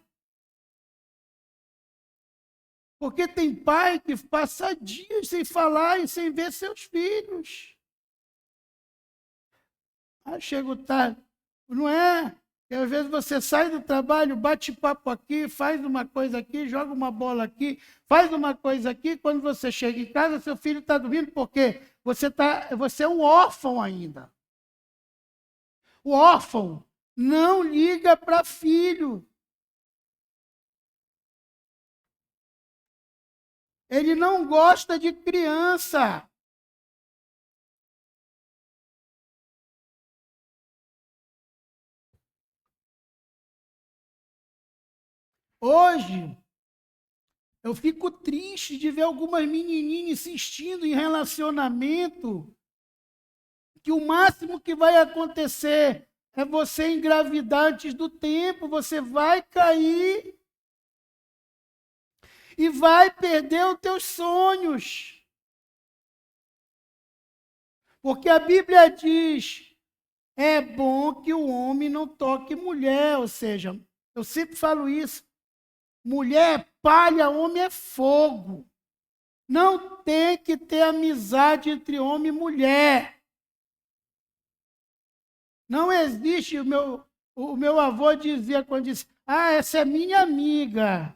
A: Porque tem pai que passa dias sem falar e sem ver seus filhos. Chego tarde. Não é? E às vezes você sai do trabalho, bate papo aqui, faz uma coisa aqui, joga uma bola aqui, faz uma coisa aqui. Quando você chega em casa, seu filho está dormindo, porque você é um órfão ainda. O órfão não liga para filho. Ele não gosta de criança. Hoje, eu fico triste de ver algumas menininhas insistindo em relacionamento, que o máximo que vai acontecer é você engravidar antes do tempo, você vai cair e vai perder os teus sonhos. Porque a Bíblia diz: é bom que o homem não toque mulher, ou seja, eu sempre falo isso, mulher é palha, homem é fogo. Não tem que ter amizade entre homem e mulher. Não existe, o meu avô dizia quando disse: essa é minha amiga,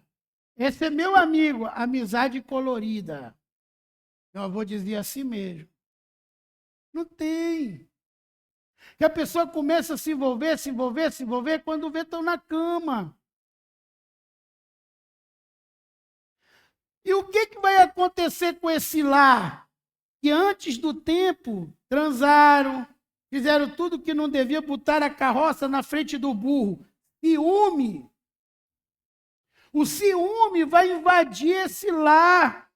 A: esse é meu amigo, amizade colorida. Meu avô dizia assim mesmo. Não tem. Que a pessoa começa a se envolver, quando vê, estão na cama. E o que vai acontecer com esse lar? Que antes do tempo transaram, fizeram tudo que não devia, botar a carroça na frente do burro. Ciúme. O ciúme vai invadir esse lar.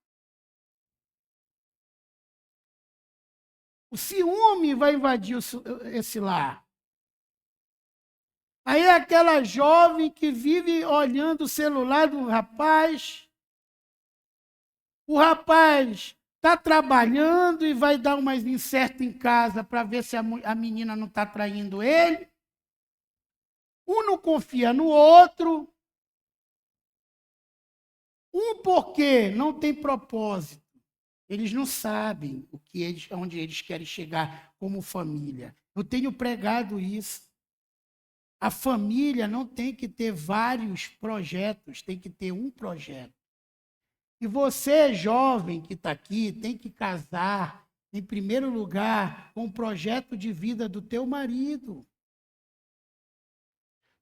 A: O ciúme vai invadir esse lar. Aí é aquela jovem que vive olhando o celular do rapaz. O rapaz está trabalhando e vai dar umas incertas em casa para ver se a menina não está traindo ele. Um não confia no outro. Um porque não tem propósito. Eles não sabem onde eles querem chegar como família. Eu tenho pregado isso. A família não tem que ter vários projetos, tem que ter um projeto. E você, jovem que está aqui, tem que casar, em primeiro lugar, com o projeto de vida do teu marido.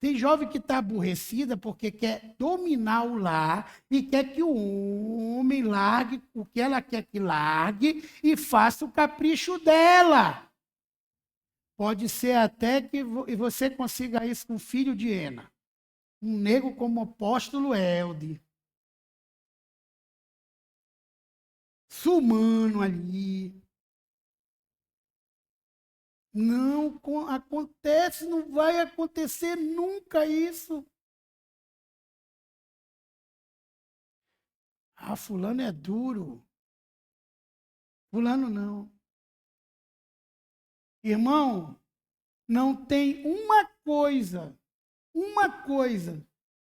A: Tem jovem que está aborrecida porque quer dominar o lar e quer que o homem largue o que ela quer que largue e faça o capricho dela. Pode ser até que você consiga isso com o filho de Ena. Um negro como o apóstolo Elde. Sumano ali. Não acontece, não vai acontecer nunca isso. Ah, fulano é duro. Fulano não. Irmão, não tem uma coisa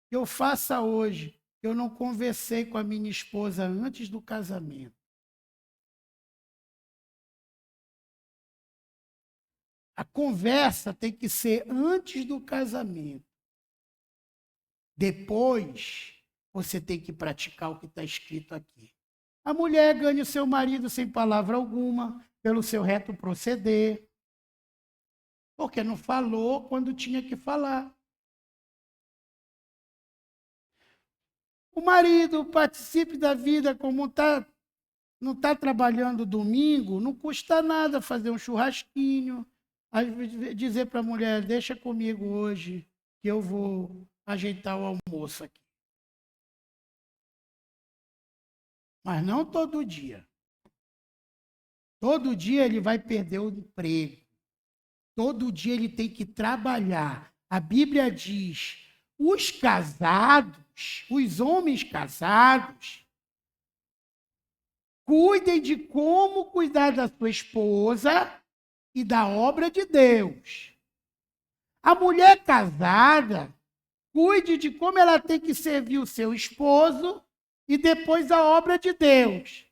A: que eu faça hoje que eu não conversei com a minha esposa antes do casamento. A conversa tem que ser antes do casamento. Depois, você tem que praticar o que está escrito aqui. A mulher ganha o seu marido sem palavra alguma, pelo seu reto proceder, porque não falou quando tinha que falar. O marido participe da vida como não está trabalhando domingo, não custa nada fazer um churrasquinho, dizer para a mulher, deixa comigo hoje, que eu vou ajeitar o almoço aqui. Mas não todo dia. Todo dia ele vai perder o emprego. Todo dia ele tem que trabalhar. A Bíblia diz, os casados, os homens casados, cuidem de como cuidar da sua esposa e da obra de Deus. A mulher casada, cuide de como ela tem que servir o seu esposo e depois a obra de Deus.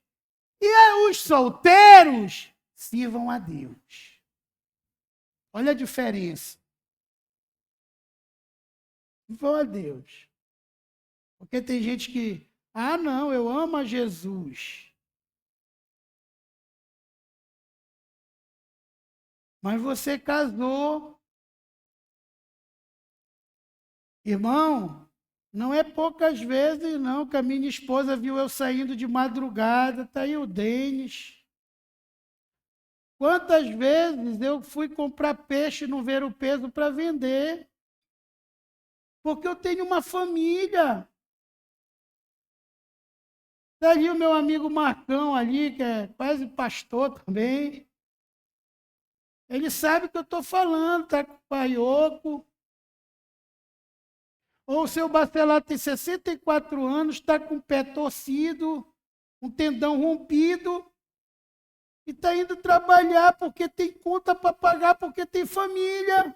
A: E aí, os solteiros sirvam a Deus. Olha a diferença. Sirvam a Deus. Porque tem gente que, não, eu amo a Jesus. Mas você casou. Irmão, não é poucas vezes, não, que a minha esposa viu eu saindo de madrugada, está aí o Denis. Quantas vezes eu fui comprar peixe e não ver o peso para vender? Porque eu tenho uma família. Está ali o meu amigo Marcão ali, que é quase pastor também. Ele sabe o que eu estou falando, está com o paioco. Ou o seu Bacelar tem 64 anos, está com o pé torcido, um tendão rompido, e está indo trabalhar porque tem conta para pagar, porque tem família.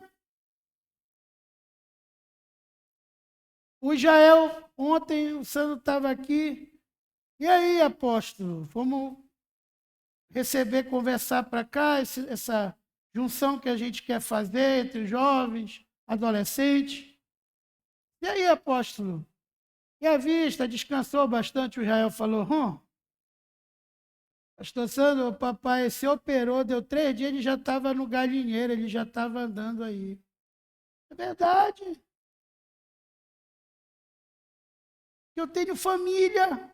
A: O Israel, ontem o Sandro estava aqui. E aí, apóstolo, vamos receber, conversar para cá, essa junção que a gente quer fazer entre jovens, adolescentes. E aí, apóstolo? E a vista? Descansou bastante? O Israel falou, pastor Sandro, o papai se operou, deu 3 dias, ele já estava no galinheiro, ele já estava andando aí. É verdade. Eu tenho família.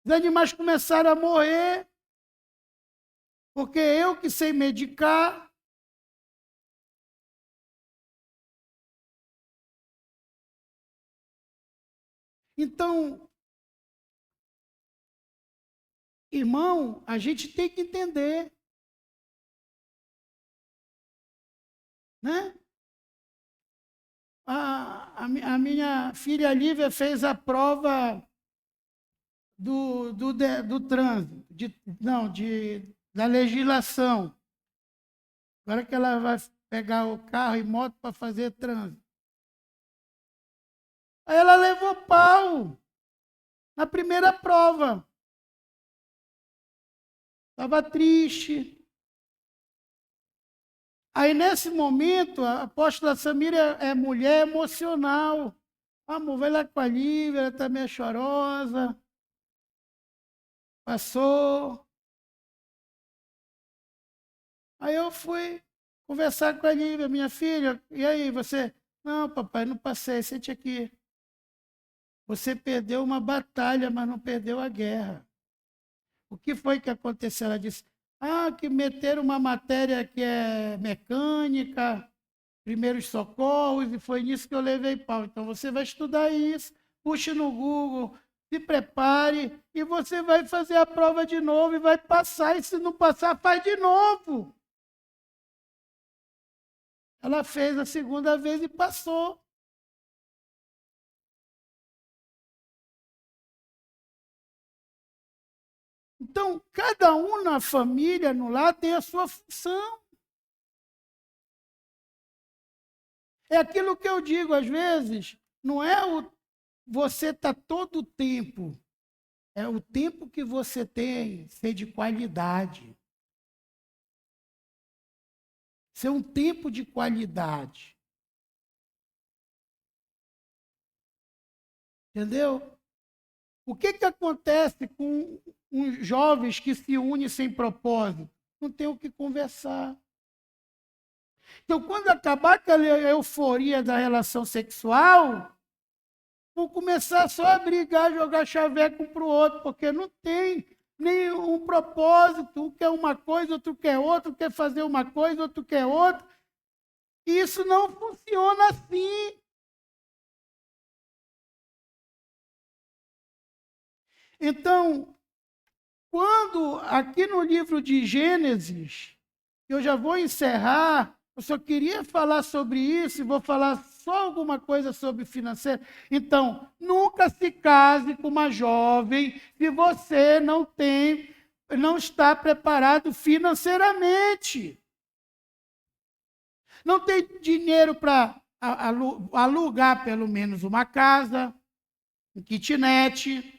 A: Os animais começaram a morrer, porque eu que sei medicar. Então, irmão, a gente tem que entender, né? A minha filha Lívia fez a prova do trânsito, da legislação. Agora que ela vai pegar o carro e moto para fazer trânsito. Aí ela levou pau na primeira prova. Estava triste. Aí, nesse momento, a apóstola Samira é mulher emocional. Amor, vai lá com a Lívia, ela está meio chorosa. Passou. Aí eu fui conversar com a Lívia, minha filha. E aí, você? Não, papai, não passei, sente aqui. Você perdeu uma batalha, mas não perdeu a guerra. O que foi que aconteceu? Ela disse, que meteram uma matéria que é mecânica, primeiros socorros, e foi nisso que eu levei pau. Então, você vai estudar isso, puxe no Google, se prepare, e você vai fazer a prova de novo e vai passar, e se não passar, faz de novo. Ela fez a segunda vez e passou. Então, cada um na família, no lar, tem a sua função. É aquilo que eu digo, às vezes, não é você está todo o tempo, é o tempo que você tem ser de qualidade. Ser um tempo de qualidade. Entendeu? O que acontece com uns jovens que se unem sem propósito? Não tem o que conversar. Então, quando acabar aquela euforia da relação sexual, vão começar só a brigar, jogar chaveco um para o outro, porque não tem nenhum propósito. Um quer uma coisa, outro quer outra, quer fazer uma coisa, outro quer outra. E isso não funciona assim. Então, quando aqui no livro de Gênesis, eu já vou encerrar, eu só queria falar sobre isso e vou falar só alguma coisa sobre financeiro. Então, nunca se case com uma jovem se você não está preparado financeiramente. Não tem dinheiro para alugar pelo menos uma casa, um kitnet.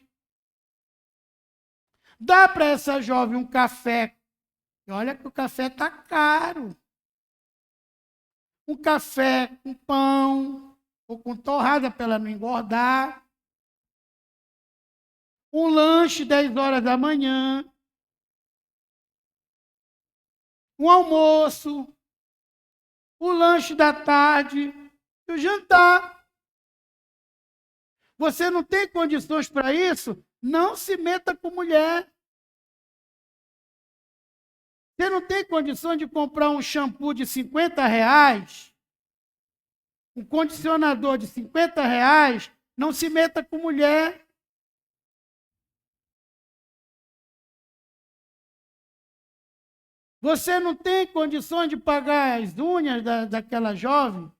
A: Dá para essa jovem um café. E olha que o café está caro. Um café com pão, ou com torrada para ela não engordar. Um lanche 10 horas da manhã. Um almoço. O lanche da tarde. E o jantar. Você não tem condições para isso? Não se meta com mulher. Você não tem condição de comprar um shampoo de R$50, um condicionador de R$50, não se meta com mulher. Você não tem condições de pagar as unhas daquela jovem,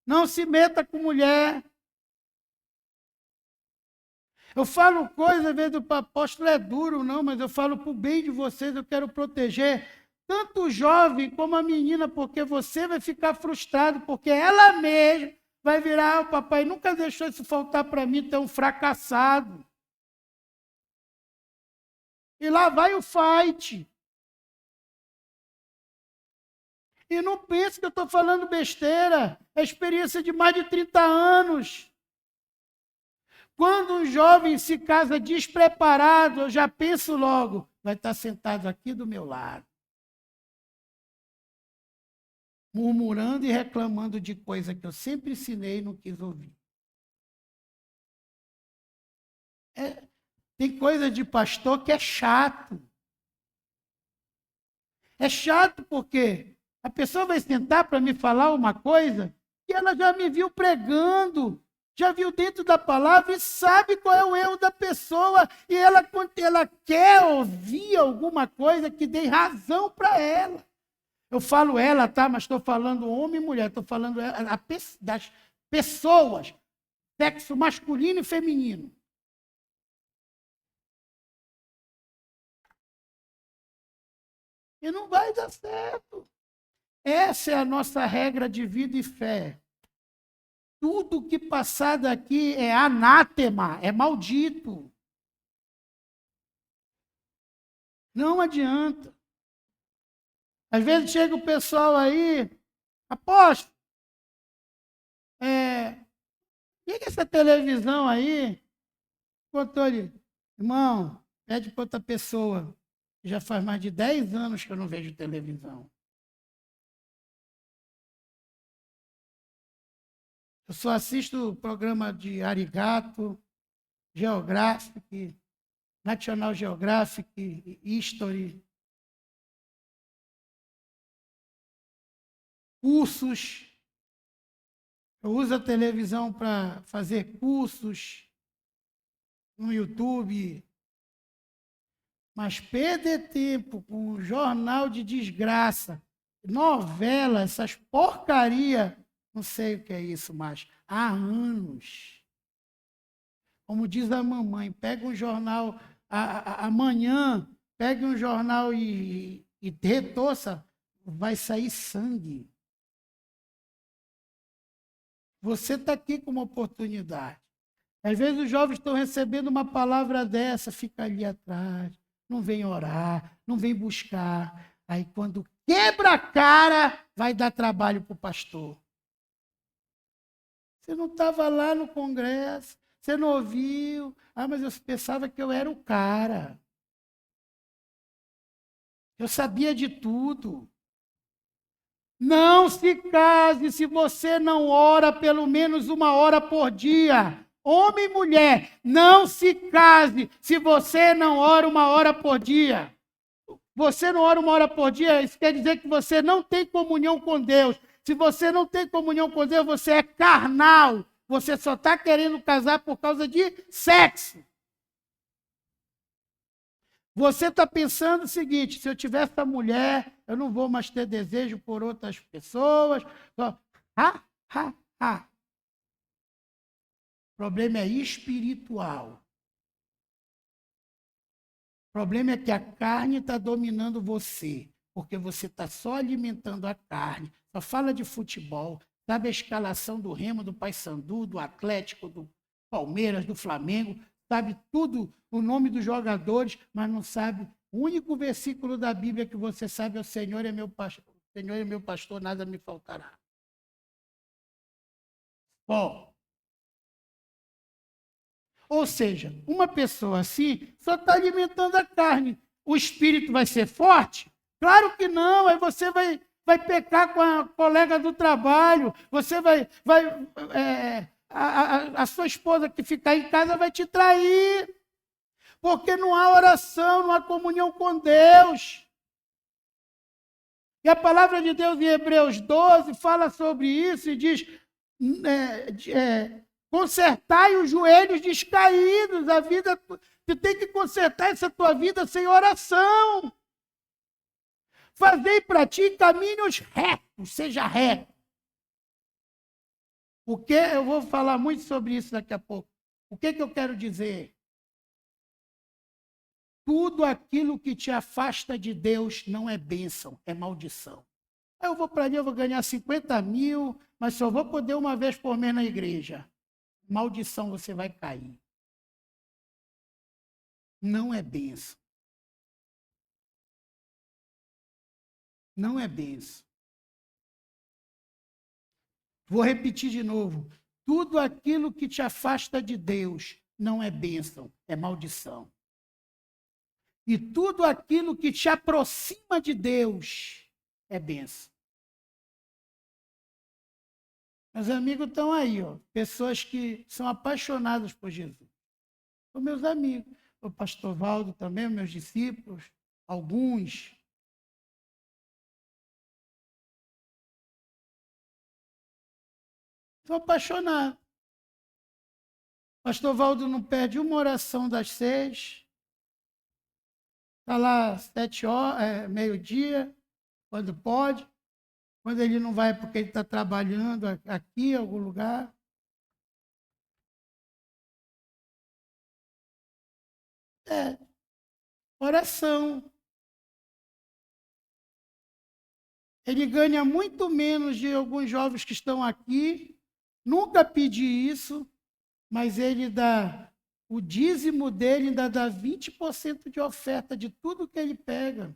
A: não se meta com mulher. Eu falo coisas, às vezes o apóstolo é duro, não, mas eu falo para o bem de vocês, eu quero proteger tanto o jovem como a menina, porque você vai ficar frustrado, porque ela mesma vai virar, o papai nunca deixou isso faltar para mim, tu é um fracassado. E lá vai o fight. E não pense que eu estou falando besteira, é experiência de mais de 30 anos. Quando um jovem se casa despreparado, eu já penso logo, vai estar sentado aqui do meu lado, murmurando e reclamando de coisa que eu sempre ensinei e não quis ouvir. Tem coisa de pastor que é chato. É chato porque a pessoa vai sentar para me falar uma coisa que ela já me viu pregando. já viu dentro da palavra e sabe qual é o erro da pessoa. E ela quer ouvir alguma coisa que dê razão para ela. Eu falo ela, tá? Mas estou falando homem e mulher. Estou falando das pessoas. Sexo masculino e feminino. E não vai dar certo. Essa é a nossa regra de vida e fé. Tudo que passar daqui é anátema, é maldito. Não adianta. Às vezes chega o pessoal aí, apóstolo, liga essa televisão aí, controle. Irmão, pede para outra pessoa. Já faz mais de 10 anos que eu não vejo televisão. Eu só assisto o programa de Arigato, Geographic, National Geographic, History, cursos. Eu uso a televisão para fazer cursos no YouTube. Mas perder tempo com um jornal de desgraça, novela, essas porcaria, não sei o que é isso mais, há anos. Como diz a mamãe, pega um jornal amanhã, pegue um jornal e retorça, vai sair sangue. Você está aqui com uma oportunidade. Às vezes os jovens estão recebendo uma palavra dessa, fica ali atrás, não vem orar, não vem buscar. Aí quando quebra a cara, vai dar trabalho para o pastor. Você não estava lá no congresso, você não ouviu. Ah, mas eu pensava que eu era o cara. Eu sabia de tudo. Não se case se você não ora pelo menos 1 hora por dia. Homem e mulher, não se case se você não ora 1 hora por dia. Você não ora 1 hora por dia, isso quer dizer que você não tem comunhão com Deus. Se você não tem comunhão com Deus, você é carnal. Você só está querendo casar por causa de sexo. Você está pensando o seguinte, se eu tiver essa mulher, eu não vou mais ter desejo por outras pessoas. O problema é espiritual. O problema é que a carne está dominando você, porque você está só alimentando a carne. Só fala de futebol, sabe a escalação do Remo, do Paysandu, do Atlético, do Palmeiras, do Flamengo, sabe tudo, o nome dos jogadores, mas não sabe. O único versículo da Bíblia que você sabe é o Senhor é meu pastor, o Senhor é meu pastor, nada me faltará. Bom, ou seja, uma pessoa assim só está alimentando a carne. O espírito vai ser forte? Claro que não. Aí você vai pecar com a colega do trabalho. Você a sua esposa que ficar em casa vai te trair. Porque não há oração, não há comunhão com Deus. E a palavra de Deus em Hebreus 12 fala sobre isso e diz... consertai os joelhos descaídos, a vida, tu tem que consertar essa tua vida sem oração. Fazei para ti caminhos retos, seja reto. Porque eu vou falar muito sobre isso daqui a pouco. O que eu quero dizer? Tudo aquilo que te afasta de Deus não é bênção, é maldição. Eu vou para ali, eu vou ganhar 50 mil, mas só vou poder uma vez por mês na igreja. Maldição, você vai cair. Não é bênção. Não é bênção. Vou repetir de novo. Tudo aquilo que te afasta de Deus não é bênção, é maldição. E tudo aquilo que te aproxima de Deus é bênção. Meus amigos estão aí, ó, pessoas que são apaixonadas por Jesus. São meus amigos. O pastor Valdo também, meus discípulos, alguns. São apaixonados. Pastor Valdo não perde uma oração das 6. Está lá 7 horas, meio-dia, quando pode. Quando ele não vai porque ele está trabalhando aqui em algum lugar. Oração. Ele ganha muito menos de alguns jovens que estão aqui. Nunca pedi isso, mas ele dá o dízimo dele, ainda dá 20% de oferta de tudo que ele pega.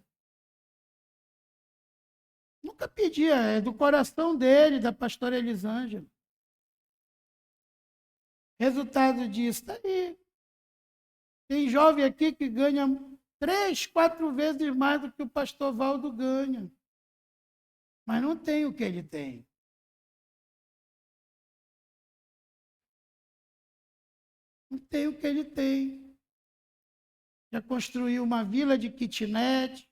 A: Nunca pedi, é do coração dele, da pastora Elisângela. Resultado disso, está aí. Tem jovem aqui que ganha 3, 4 vezes mais do que o pastor Valdo ganha. Mas não tem o que ele tem. Não tem o que ele tem. Já construiu uma vila de kitnet,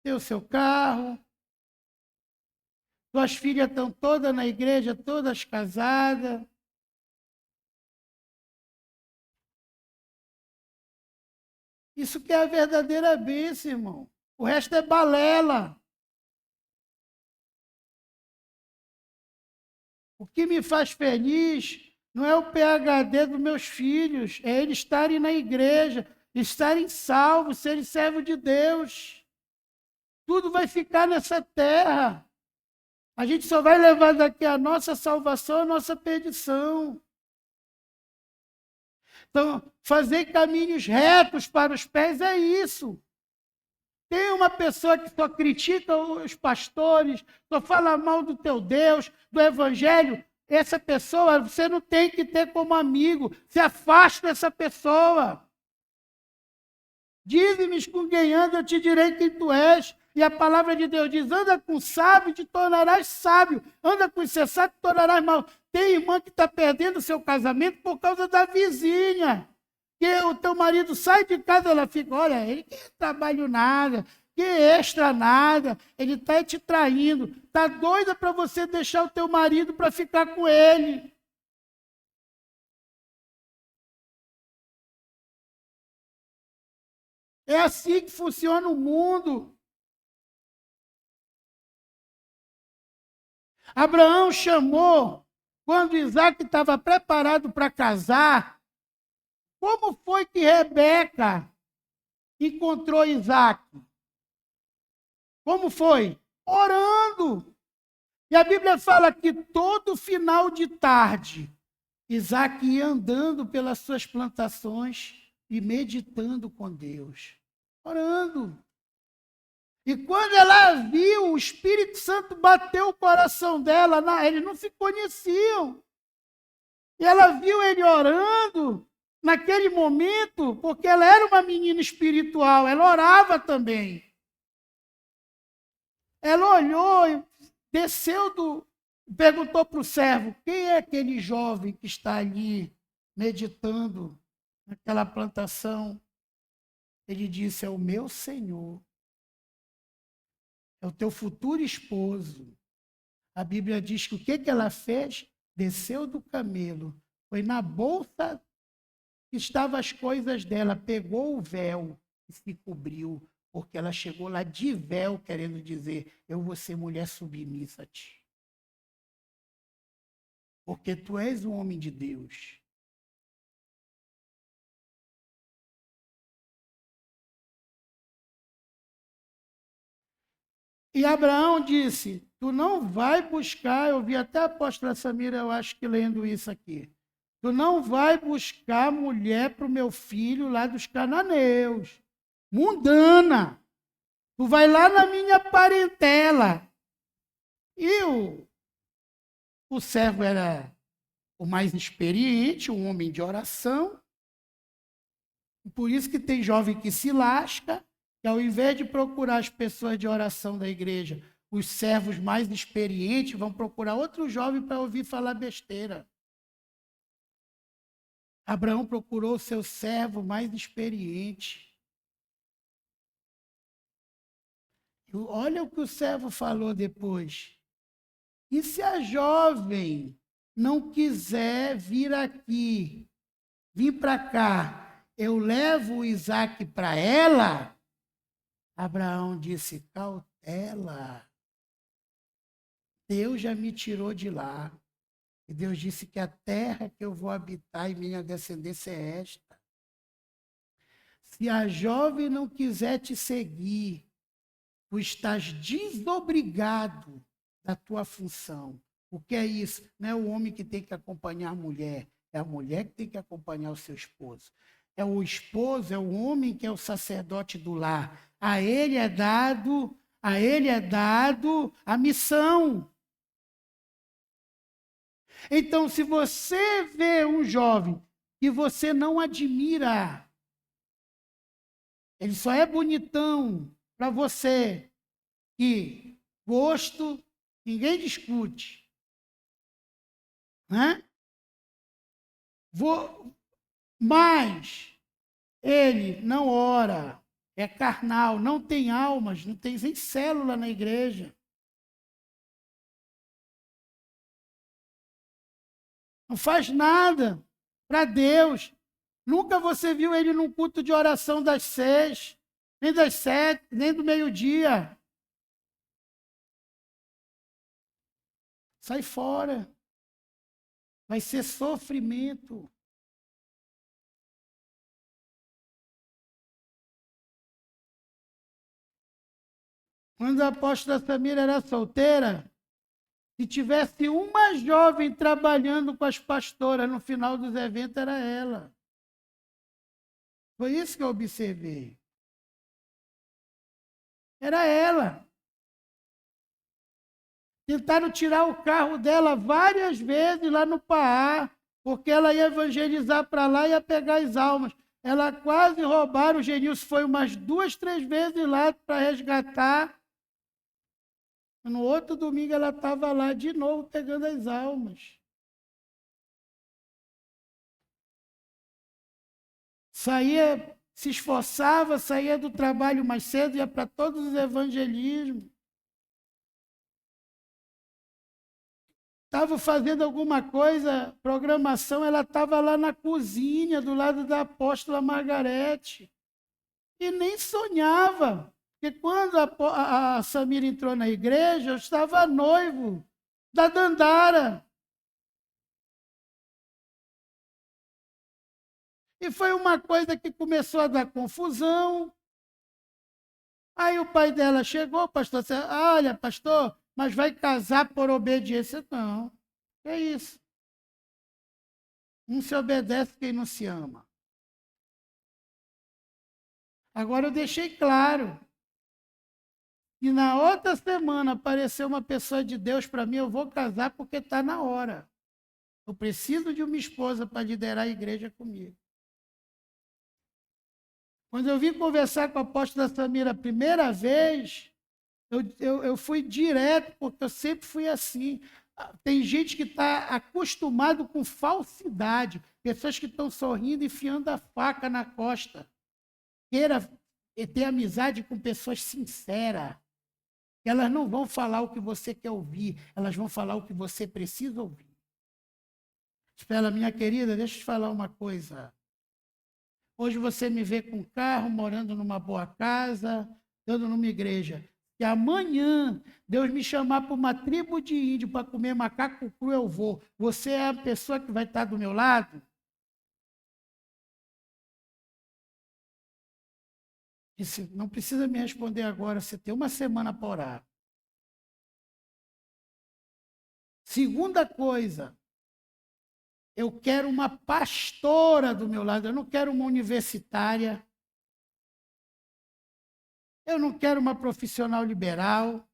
A: tem o seu carro, suas filhas estão todas na igreja, todas casadas. Isso que é a verdadeira bênção, irmão. O resto é balela. O que me faz feliz não é o PhD dos meus filhos, é eles estarem na igreja, estarem salvos, serem servos de Deus. Tudo vai ficar nessa terra. A gente só vai levar daqui a nossa salvação, a nossa perdição. Então, fazer caminhos retos para os pés é isso. Tem uma pessoa que só critica os pastores, só fala mal do teu Deus, do evangelho. Essa pessoa você não tem que ter como amigo. Se afaste dessa pessoa. Dize-me com quem anda, eu te direi quem tu és. E a palavra de Deus diz, anda com sábio, te tornarás sábio. Anda com insensato, te tornarás mal. Tem irmã que está perdendo seu casamento por causa da vizinha. Que o teu marido sai de casa, ela fica, olha, ele que trabalho nada, que extra nada, ele está te traindo. Está doida para você deixar o teu marido para ficar com ele. É assim que funciona o mundo. Abraão chamou, quando Isaac estava preparado para casar, como foi que Rebeca encontrou Isaac? Como foi? Orando. E a Bíblia fala que todo final de tarde, Isaac ia andando pelas suas plantações e meditando com Deus. Orando. E quando ela viu, o Espírito Santo bateu o coração dela, eles não se conheciam. E ela viu ele orando naquele momento, porque ela era uma menina espiritual, ela orava também. Ela olhou e desceu perguntou para o servo, quem é aquele jovem que está ali meditando naquela plantação? Ele disse, é o meu Senhor. É o teu futuro esposo. A Bíblia diz que o que ela fez? Desceu do camelo, foi na bolsa que estavam as coisas dela, pegou o véu e se cobriu, porque ela chegou lá de véu, querendo dizer, eu vou ser mulher submissa a ti. Porque tu és um homem de Deus. E Abraão disse, tu não vai buscar, eu vi até a apóstola Samira, eu acho que lendo isso aqui, tu não vai buscar mulher para o meu filho lá dos cananeus, mundana, tu vai lá na minha parentela. E o servo era o mais experiente, um homem de oração, por isso que tem jovem que se lasca, que ao invés de procurar as pessoas de oração da igreja, os servos mais experientes vão procurar outro jovem para ouvir falar besteira. Abraão procurou o seu servo mais experiente. E olha o que o servo falou depois. E se a jovem não quiser vir para cá, eu levo o Isaque para ela? Abraão disse, cautela. Deus já me tirou de lá. E Deus disse que a terra que eu vou habitar e minha descendência é esta. Se a jovem não quiser te seguir, tu estás desobrigado da tua função. O que é isso? Não é o homem que tem que acompanhar a mulher, é a mulher que tem que acompanhar o seu esposo. É o esposo, é o homem que é o sacerdote do lar. A ele é dado a missão. Então, se você vê um jovem que você não admira, ele só é bonitão para você, que gosto ninguém discute, né? Mas ele não ora, é carnal, não tem almas, não tem nem célula na igreja. Não faz nada para Deus. Nunca você viu ele num culto de oração das 6, nem das 7, nem do meio-dia. Sai fora. Vai ser sofrimento. Quando a apóstola Samira era solteira, se tivesse uma jovem trabalhando com as pastoras no final dos eventos, era ela. Foi isso que eu observei. Era ela. Tentaram tirar o carro dela várias vezes lá no Pará, porque ela ia evangelizar para lá e ia pegar as almas. Ela quase roubaram, o Genilson foi umas 2, 3 vezes lá para resgatar. No outro domingo ela estava lá de novo pegando as almas. Saía, se esforçava, saía do trabalho mais cedo, ia para todos os evangelismos. Estava fazendo alguma coisa, programação, ela estava lá na cozinha, do lado da apóstola Margarete. E nem sonhava. Porque quando a Samira entrou na igreja, eu estava noivo da Dandara. E foi uma coisa que começou a dar confusão. Aí o pai dela chegou, pastor, disse, olha, pastor, mas vai casar por obediência? Não, é isso. Não se obedece quem não se ama. Agora eu deixei claro. E na outra semana apareceu uma pessoa de Deus para mim, eu vou casar porque está na hora. Eu preciso de uma esposa para liderar a igreja comigo. Quando eu vim conversar com a apóstola Samira a primeira vez, eu fui direto, porque eu sempre fui assim. Tem gente que está acostumado com falsidade, pessoas que estão sorrindo e enfiando a faca na costa. Queira ter amizade com pessoas sinceras. Elas não vão falar o que você quer ouvir, elas vão falar o que você precisa ouvir. Espera, minha querida, deixa eu te falar uma coisa. Hoje você me vê com carro, morando numa boa casa, dando numa igreja. Se amanhã Deus me chamar para uma tribo de índio para comer macaco cru, eu vou. Você é a pessoa que vai estar do meu lado? Disse, não precisa me responder agora, você tem uma semana para orar. Segunda coisa, eu quero uma pastora do meu lado, eu não quero uma universitária, eu não quero uma profissional liberal,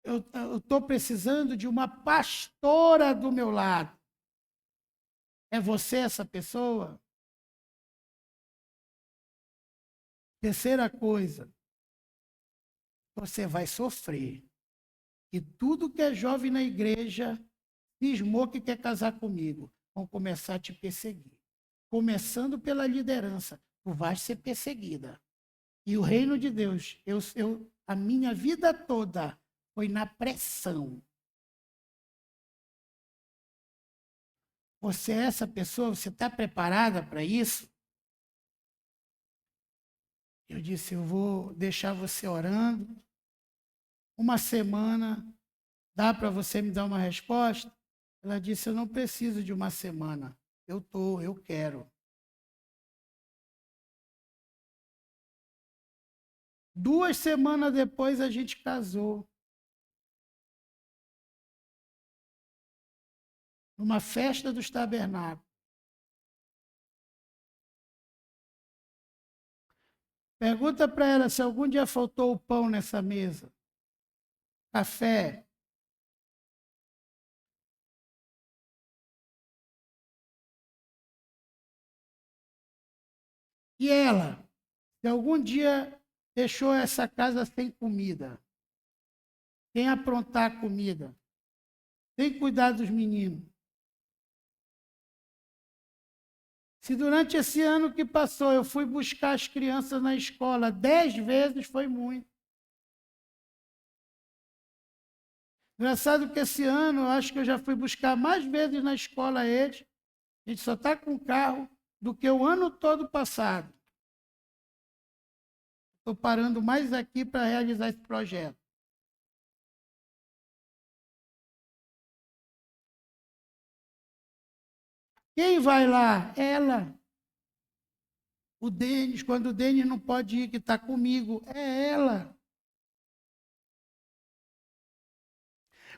A: eu estou precisando de uma pastora do meu lado. É você essa pessoa? Terceira coisa, você vai sofrer. E tudo que é jovem na igreja cismou que quer casar comigo, vão começar a te perseguir. Começando pela liderança, tu vais ser perseguida. E o reino de Deus, a minha vida toda foi na pressão. Você é essa pessoa? Você está preparada para isso? Eu disse, eu vou deixar você orando. Uma semana, dá para você me dar uma resposta? Ela disse, eu não preciso de uma semana. Eu quero. 2 semanas depois a gente casou. Numa festa dos tabernáculos. Pergunta para ela se algum dia faltou o pão nessa mesa. Café. E ela, se algum dia deixou essa casa sem comida, sem aprontar comida, sem cuidar dos meninos. Se durante esse ano que passou eu fui buscar as crianças na escola 10 vezes, foi muito. Engraçado que esse ano eu acho que eu já fui buscar mais vezes na escola eles. A gente só está com carro do que o ano todo passado. Estou parando mais aqui para realizar esse projeto. Quem vai lá? Ela. O Denis, quando o Denis não pode ir, que está comigo, é ela.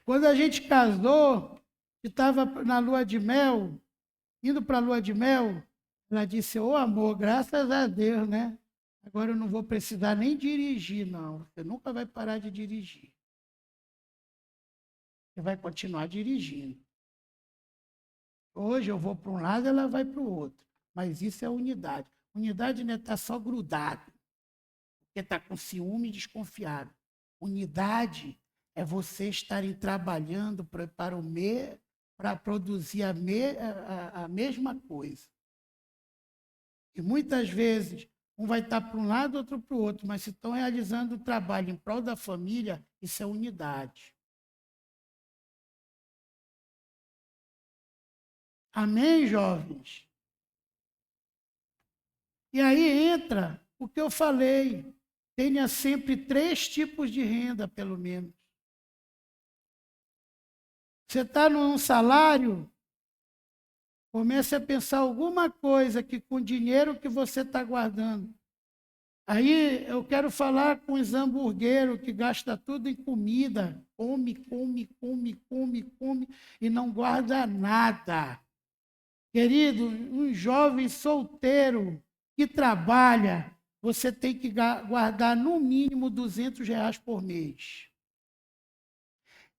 A: Quando a gente casou, que estava na lua de mel, indo para a lua de mel, ela disse, ô amor, graças a Deus, né? Agora eu não vou precisar nem dirigir, não. Você nunca vai parar de dirigir. Você vai continuar dirigindo. Hoje eu vou para um lado, ela vai para o outro. Mas isso é unidade. Unidade não é estar só grudado, porque está com ciúme e desconfiado. Unidade é você estarem trabalhando para produzir a mesma coisa. E muitas vezes, um vai estar para um lado, outro para o outro, mas se estão realizando o trabalho em prol da família, isso é unidade. Amém, jovens? E aí entra o que eu falei. Tenha sempre 3 tipos de renda, pelo menos. Você está num salário, comece a pensar alguma coisa que com o dinheiro que você está guardando. Aí eu quero falar com os hamburgueiros que gastam tudo em comida. Come, come, come, come, come e não guarda nada. Querido, um jovem solteiro que trabalha, você tem que guardar no mínimo R$ 200 por mês.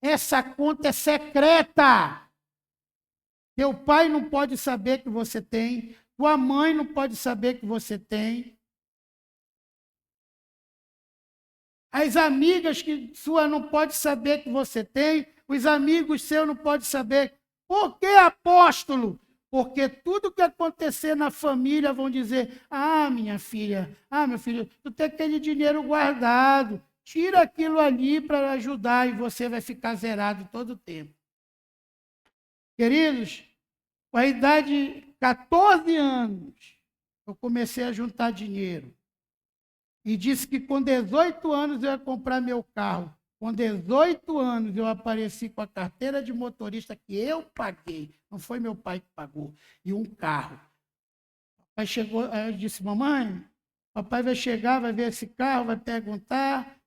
A: Essa conta é secreta. Teu pai não pode saber que você tem, tua mãe não pode saber que você tem. As amigas que sua não pode saber que você tem, os amigos seus não podem saber. Por que, apóstolo? Porque tudo que acontecer na família vão dizer, minha filha, meu filho, tu tem aquele dinheiro guardado, tira aquilo ali para ajudar e você vai ficar zerado todo o tempo. Queridos, com a idade de 14 anos, eu comecei a juntar dinheiro. E disse que com 18 anos eu ia comprar meu carro. Com 18 anos eu apareci com a carteira de motorista que eu paguei. Não foi meu pai que pagou. E um carro. Aí chegou, aí eu disse, mamãe, papai vai chegar, vai ver esse carro, vai perguntar,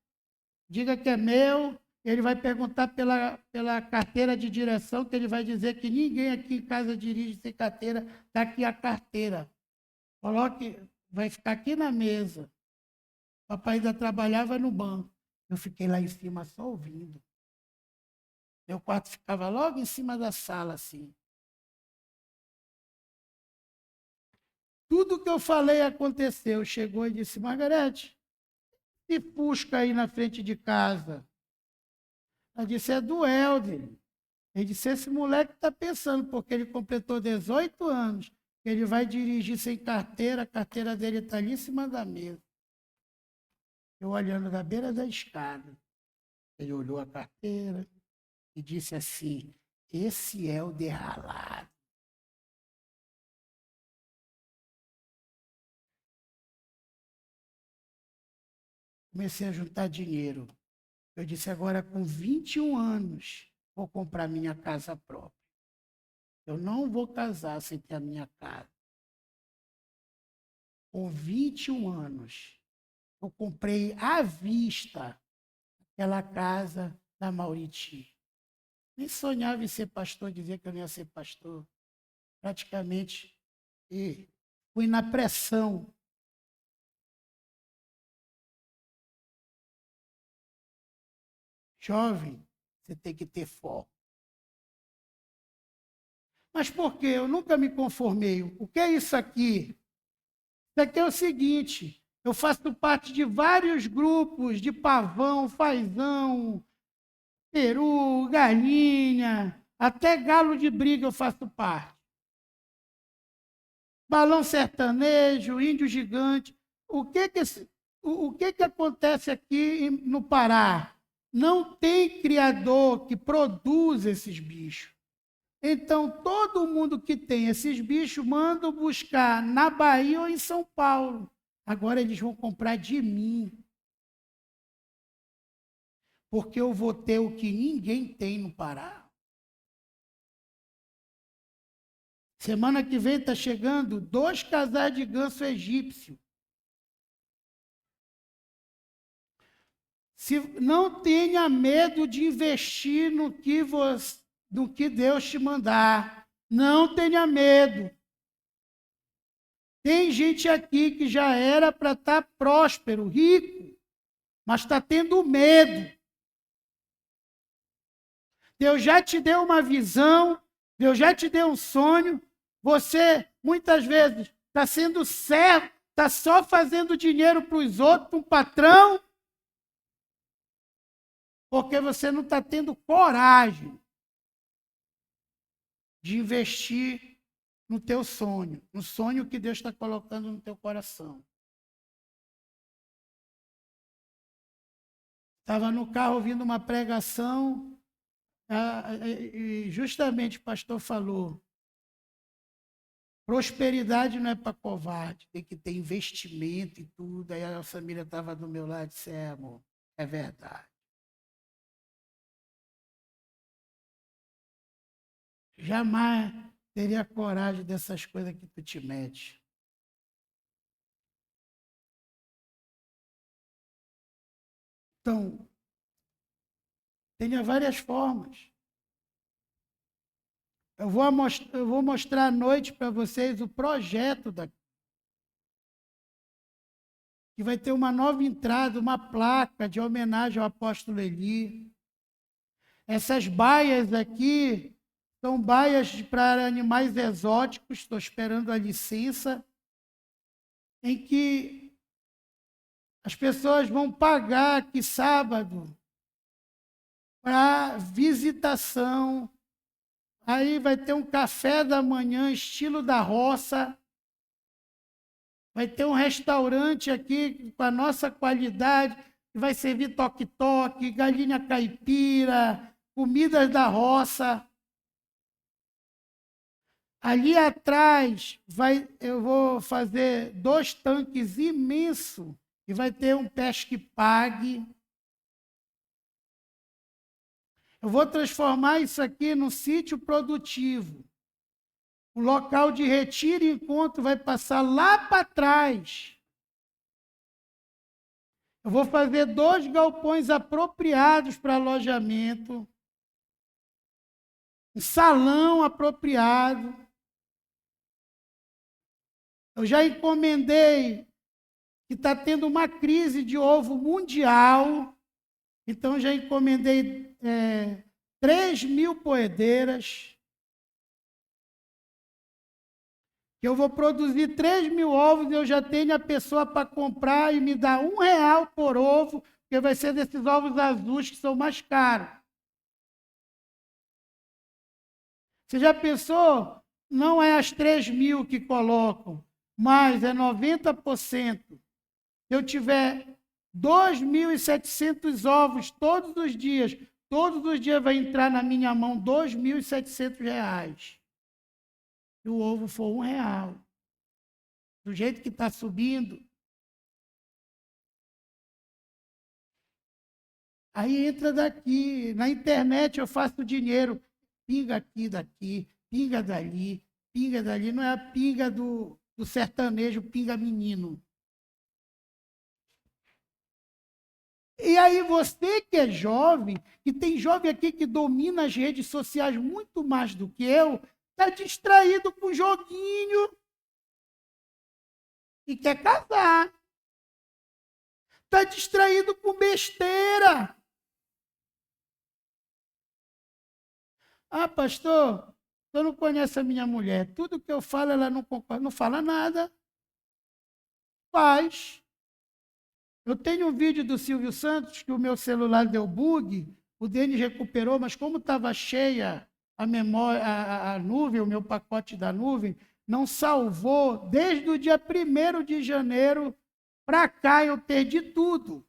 A: diga que é meu. Ele vai perguntar pela carteira de direção, que ele vai dizer que ninguém aqui em casa dirige sem carteira, está aqui a carteira. Coloque, vai ficar aqui na mesa. Papai ainda trabalhava no banco. Eu fiquei lá em cima só ouvindo. Meu quarto ficava logo em cima da sala, assim. Tudo que eu falei aconteceu. Chegou e disse, Margarete, se Fusca aí na frente de casa. Ela disse, é do Helder. Ele disse, esse moleque está pensando, porque ele completou 18 anos, que ele vai dirigir sem carteira, a carteira dele está ali em cima da mesa. Eu olhando da beira da escada. Ele olhou a carteira e disse assim, esse é o derralado. comecei a juntar dinheiro. Eu disse, agora com 21 anos, vou comprar minha casa própria. Eu não vou casar sem ter a minha casa. Com 21 anos, eu comprei à vista aquela casa da Mauriti. Nem sonhava em ser pastor, dizia que eu não ia ser pastor. Praticamente, e fui na pressão. Jovem, você tem que ter foco. Mas por quê? Eu nunca me conformei. O que é isso aqui? Isso aqui é o seguinte, eu faço parte de vários grupos de pavão, fazão, peru, galinha, até galo de briga eu faço parte. Balão sertanejo, índio gigante. O que acontece aqui no Pará? Não tem criador que produz esses bichos. Então, todo mundo que tem esses bichos manda buscar na Bahia ou em São Paulo. Agora eles vão comprar de mim. Porque eu vou ter o que ninguém tem no Pará. Semana que vem está chegando 2 casais de ganso egípcio. Não tenha medo de investir no que Deus te mandar. Não tenha medo. Tem gente aqui que já era para estar próspero, rico, mas está tendo medo. Deus já te deu uma visão, Deus já te deu um sonho. Você, muitas vezes, está sendo servo, está só fazendo dinheiro para os outros, para um patrão, porque você não está tendo coragem de investir no teu sonho, no sonho que Deus está colocando no teu coração. Estava no carro ouvindo uma pregação, e justamente o pastor falou, prosperidade não é para covarde, tem que ter investimento e tudo. Aí a família estava do meu lado e disse, amor, é verdade. Jamais teria coragem dessas coisas que tu te mete. Então, tenha várias formas. Eu vou mostrar à noite para vocês o projeto daqui. Que vai ter uma nova entrada, uma placa de homenagem ao apóstolo Eli. Essas baias aqui são baias para animais exóticos, estou esperando a licença, em que as pessoas vão pagar aqui sábado para visitação. Aí vai ter um café da manhã, estilo da roça. Vai ter um restaurante aqui com a nossa qualidade, que vai servir toque-toque, galinha caipira, comidas da roça. Ali atrás, eu vou fazer 2 tanques imensos, e vai ter um pesque pague. Eu vou transformar isso aqui num sítio produtivo. O local de retiro e encontro vai passar lá para trás. Eu vou fazer 2 galpões apropriados para alojamento, um salão apropriado. Eu já encomendei que está tendo uma crise de ovo mundial, então já encomendei 3.000 poedeiras, que eu vou produzir 3.000 ovos e eu já tenho a pessoa para comprar e me dar R$1 por ovo, porque vai ser desses ovos azuis que são mais caros. Você já pensou? Não é as 3.000 que colocam, mas é 90%. Se eu tiver 2.700 ovos todos os dias vai entrar na minha mão R$2.700. Se o ovo for R$1, do jeito que está subindo. Aí entra daqui. Na internet eu faço dinheiro. Pinga aqui, daqui, pinga dali, pinga dali. Não é a pinga do sertanejo, pinga menino. E aí você que é jovem, e tem jovem aqui que domina as redes sociais muito mais do que eu, está distraído com joguinho e quer casar. Está distraído com besteira. Ah, pastor, você não conhece a minha mulher. Tudo que eu falo, ela não concorda, não fala nada. Faz. Eu tenho um vídeo do Silvio Santos que o meu celular deu bug, o Denis recuperou, mas como estava cheia a memória, a nuvem, o meu pacote da nuvem, não salvou desde o dia 1º de janeiro para cá, eu perdi tudo.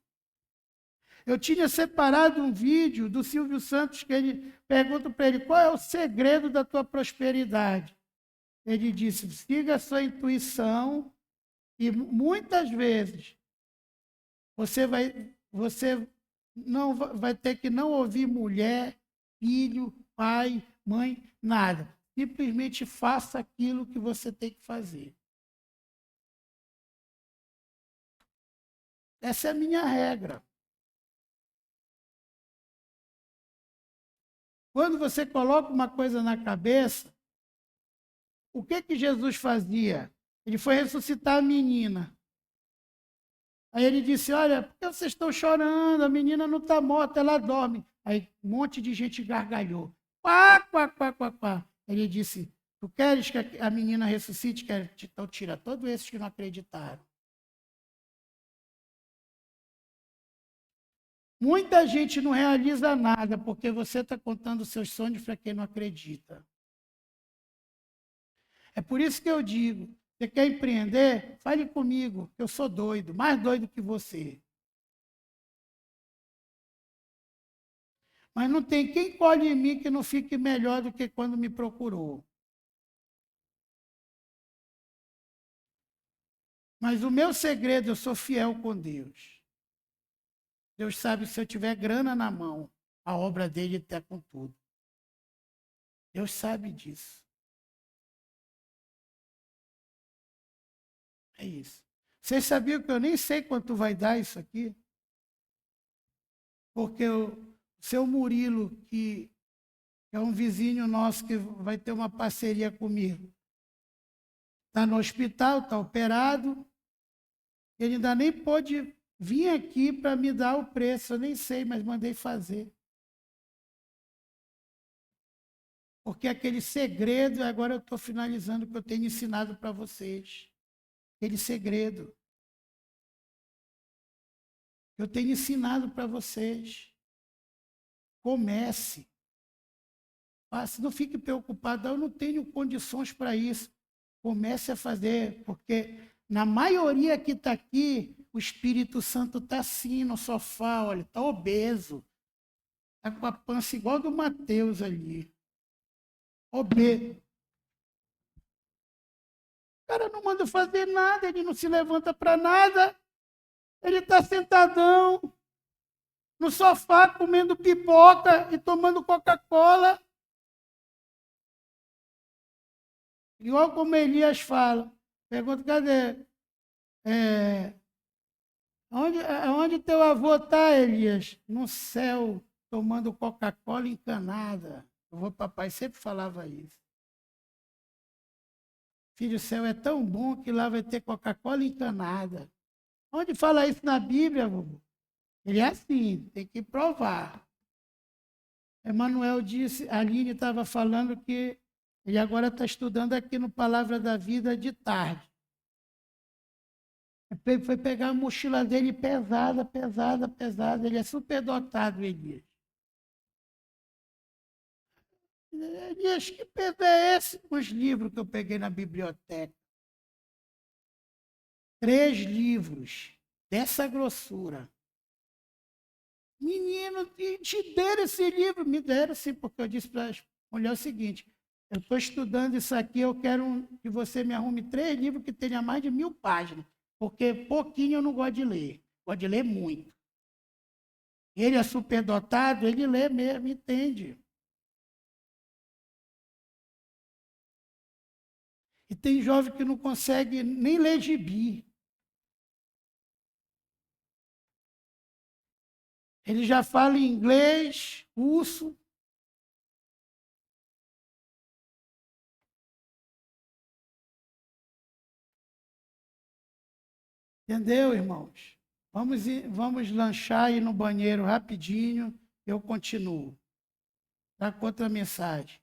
A: Eu tinha separado um vídeo do Silvio Santos que ele pergunta para ele: qual é o segredo da tua prosperidade? Ele disse: siga a sua intuição e muitas vezes você não vai ter que não ouvir mulher, filho, pai, mãe, nada. Simplesmente faça aquilo que você tem que fazer. Essa é a minha regra. Quando você coloca uma coisa na cabeça, o que Jesus fazia? Ele foi ressuscitar a menina. Aí ele disse: olha, por que vocês estão chorando? A menina não está morta, ela dorme. Aí um monte de gente gargalhou. Quá, quá, quá, quá, quá. Ele disse: tu queres que a menina ressuscite? Então tira todos esses que não acreditaram. Muita gente não realiza nada porque você está contando seus sonhos para quem não acredita. É por isso que eu digo: você quer empreender? Fale comigo, que eu sou doido, mais doido que você. Mas não tem quem colhe em mim que não fique melhor do que quando me procurou. Mas o meu segredo, eu sou fiel com Deus. Deus sabe que se eu tiver grana na mão, a obra dele está com tudo. Deus sabe disso. É isso. Vocês sabiam que eu nem sei quanto vai dar isso aqui? Porque o seu Murilo, que é um vizinho nosso que vai ter uma parceria comigo, está no hospital, está operado, ele ainda nem pôde vir aqui para me dar o preço, eu nem sei, mas mandei fazer. Porque aquele segredo, agora eu estou finalizando o que eu tenho ensinado para vocês. Aquele segredo. Eu tenho ensinado para vocês. Comece. Não fique preocupado, eu não tenho condições para isso. Comece a fazer, porque na maioria que está aqui, o Espírito Santo está assim no sofá, olha, está obeso. Está com a pança igual do Mateus ali. Obeso. O cara não manda fazer nada, ele não se levanta para nada. Ele está sentadão no sofá, comendo pipoca e tomando Coca-Cola. Igual como Elias fala. Pergunta: cadê? Onde teu avô está, Elias? No céu, tomando Coca-Cola encanada. O papai sempre falava isso. Filho, o céu é tão bom que lá vai ter Coca-Cola encanada. Onde fala isso na Bíblia, vovô? Ele é assim, tem que provar. Emanuel disse, a Aline estava falando que ele agora está estudando aqui no Palavra da Vida de tarde. Foi pegar a mochila dele pesada, pesada, pesada. Ele é superdotado, Elias. Elias, que peso é esse? Os livros que eu peguei na biblioteca. 3 livros dessa grossura. Menino, te deram esse livro? Me deram sim, porque eu disse para a mulher o seguinte: eu estou estudando isso aqui, eu quero que você me arrume 3 livros que tenham mais de 1000 páginas, porque pouquinho eu não gosto de ler, gosto de ler muito. Ele é superdotado, ele lê mesmo, entende. E tem jovem que não consegue nem ler gibi. Ele já fala inglês, russo. Entendeu, irmãos? Vamos lanchar aí no banheiro rapidinho, eu continuo. Tá com outra mensagem.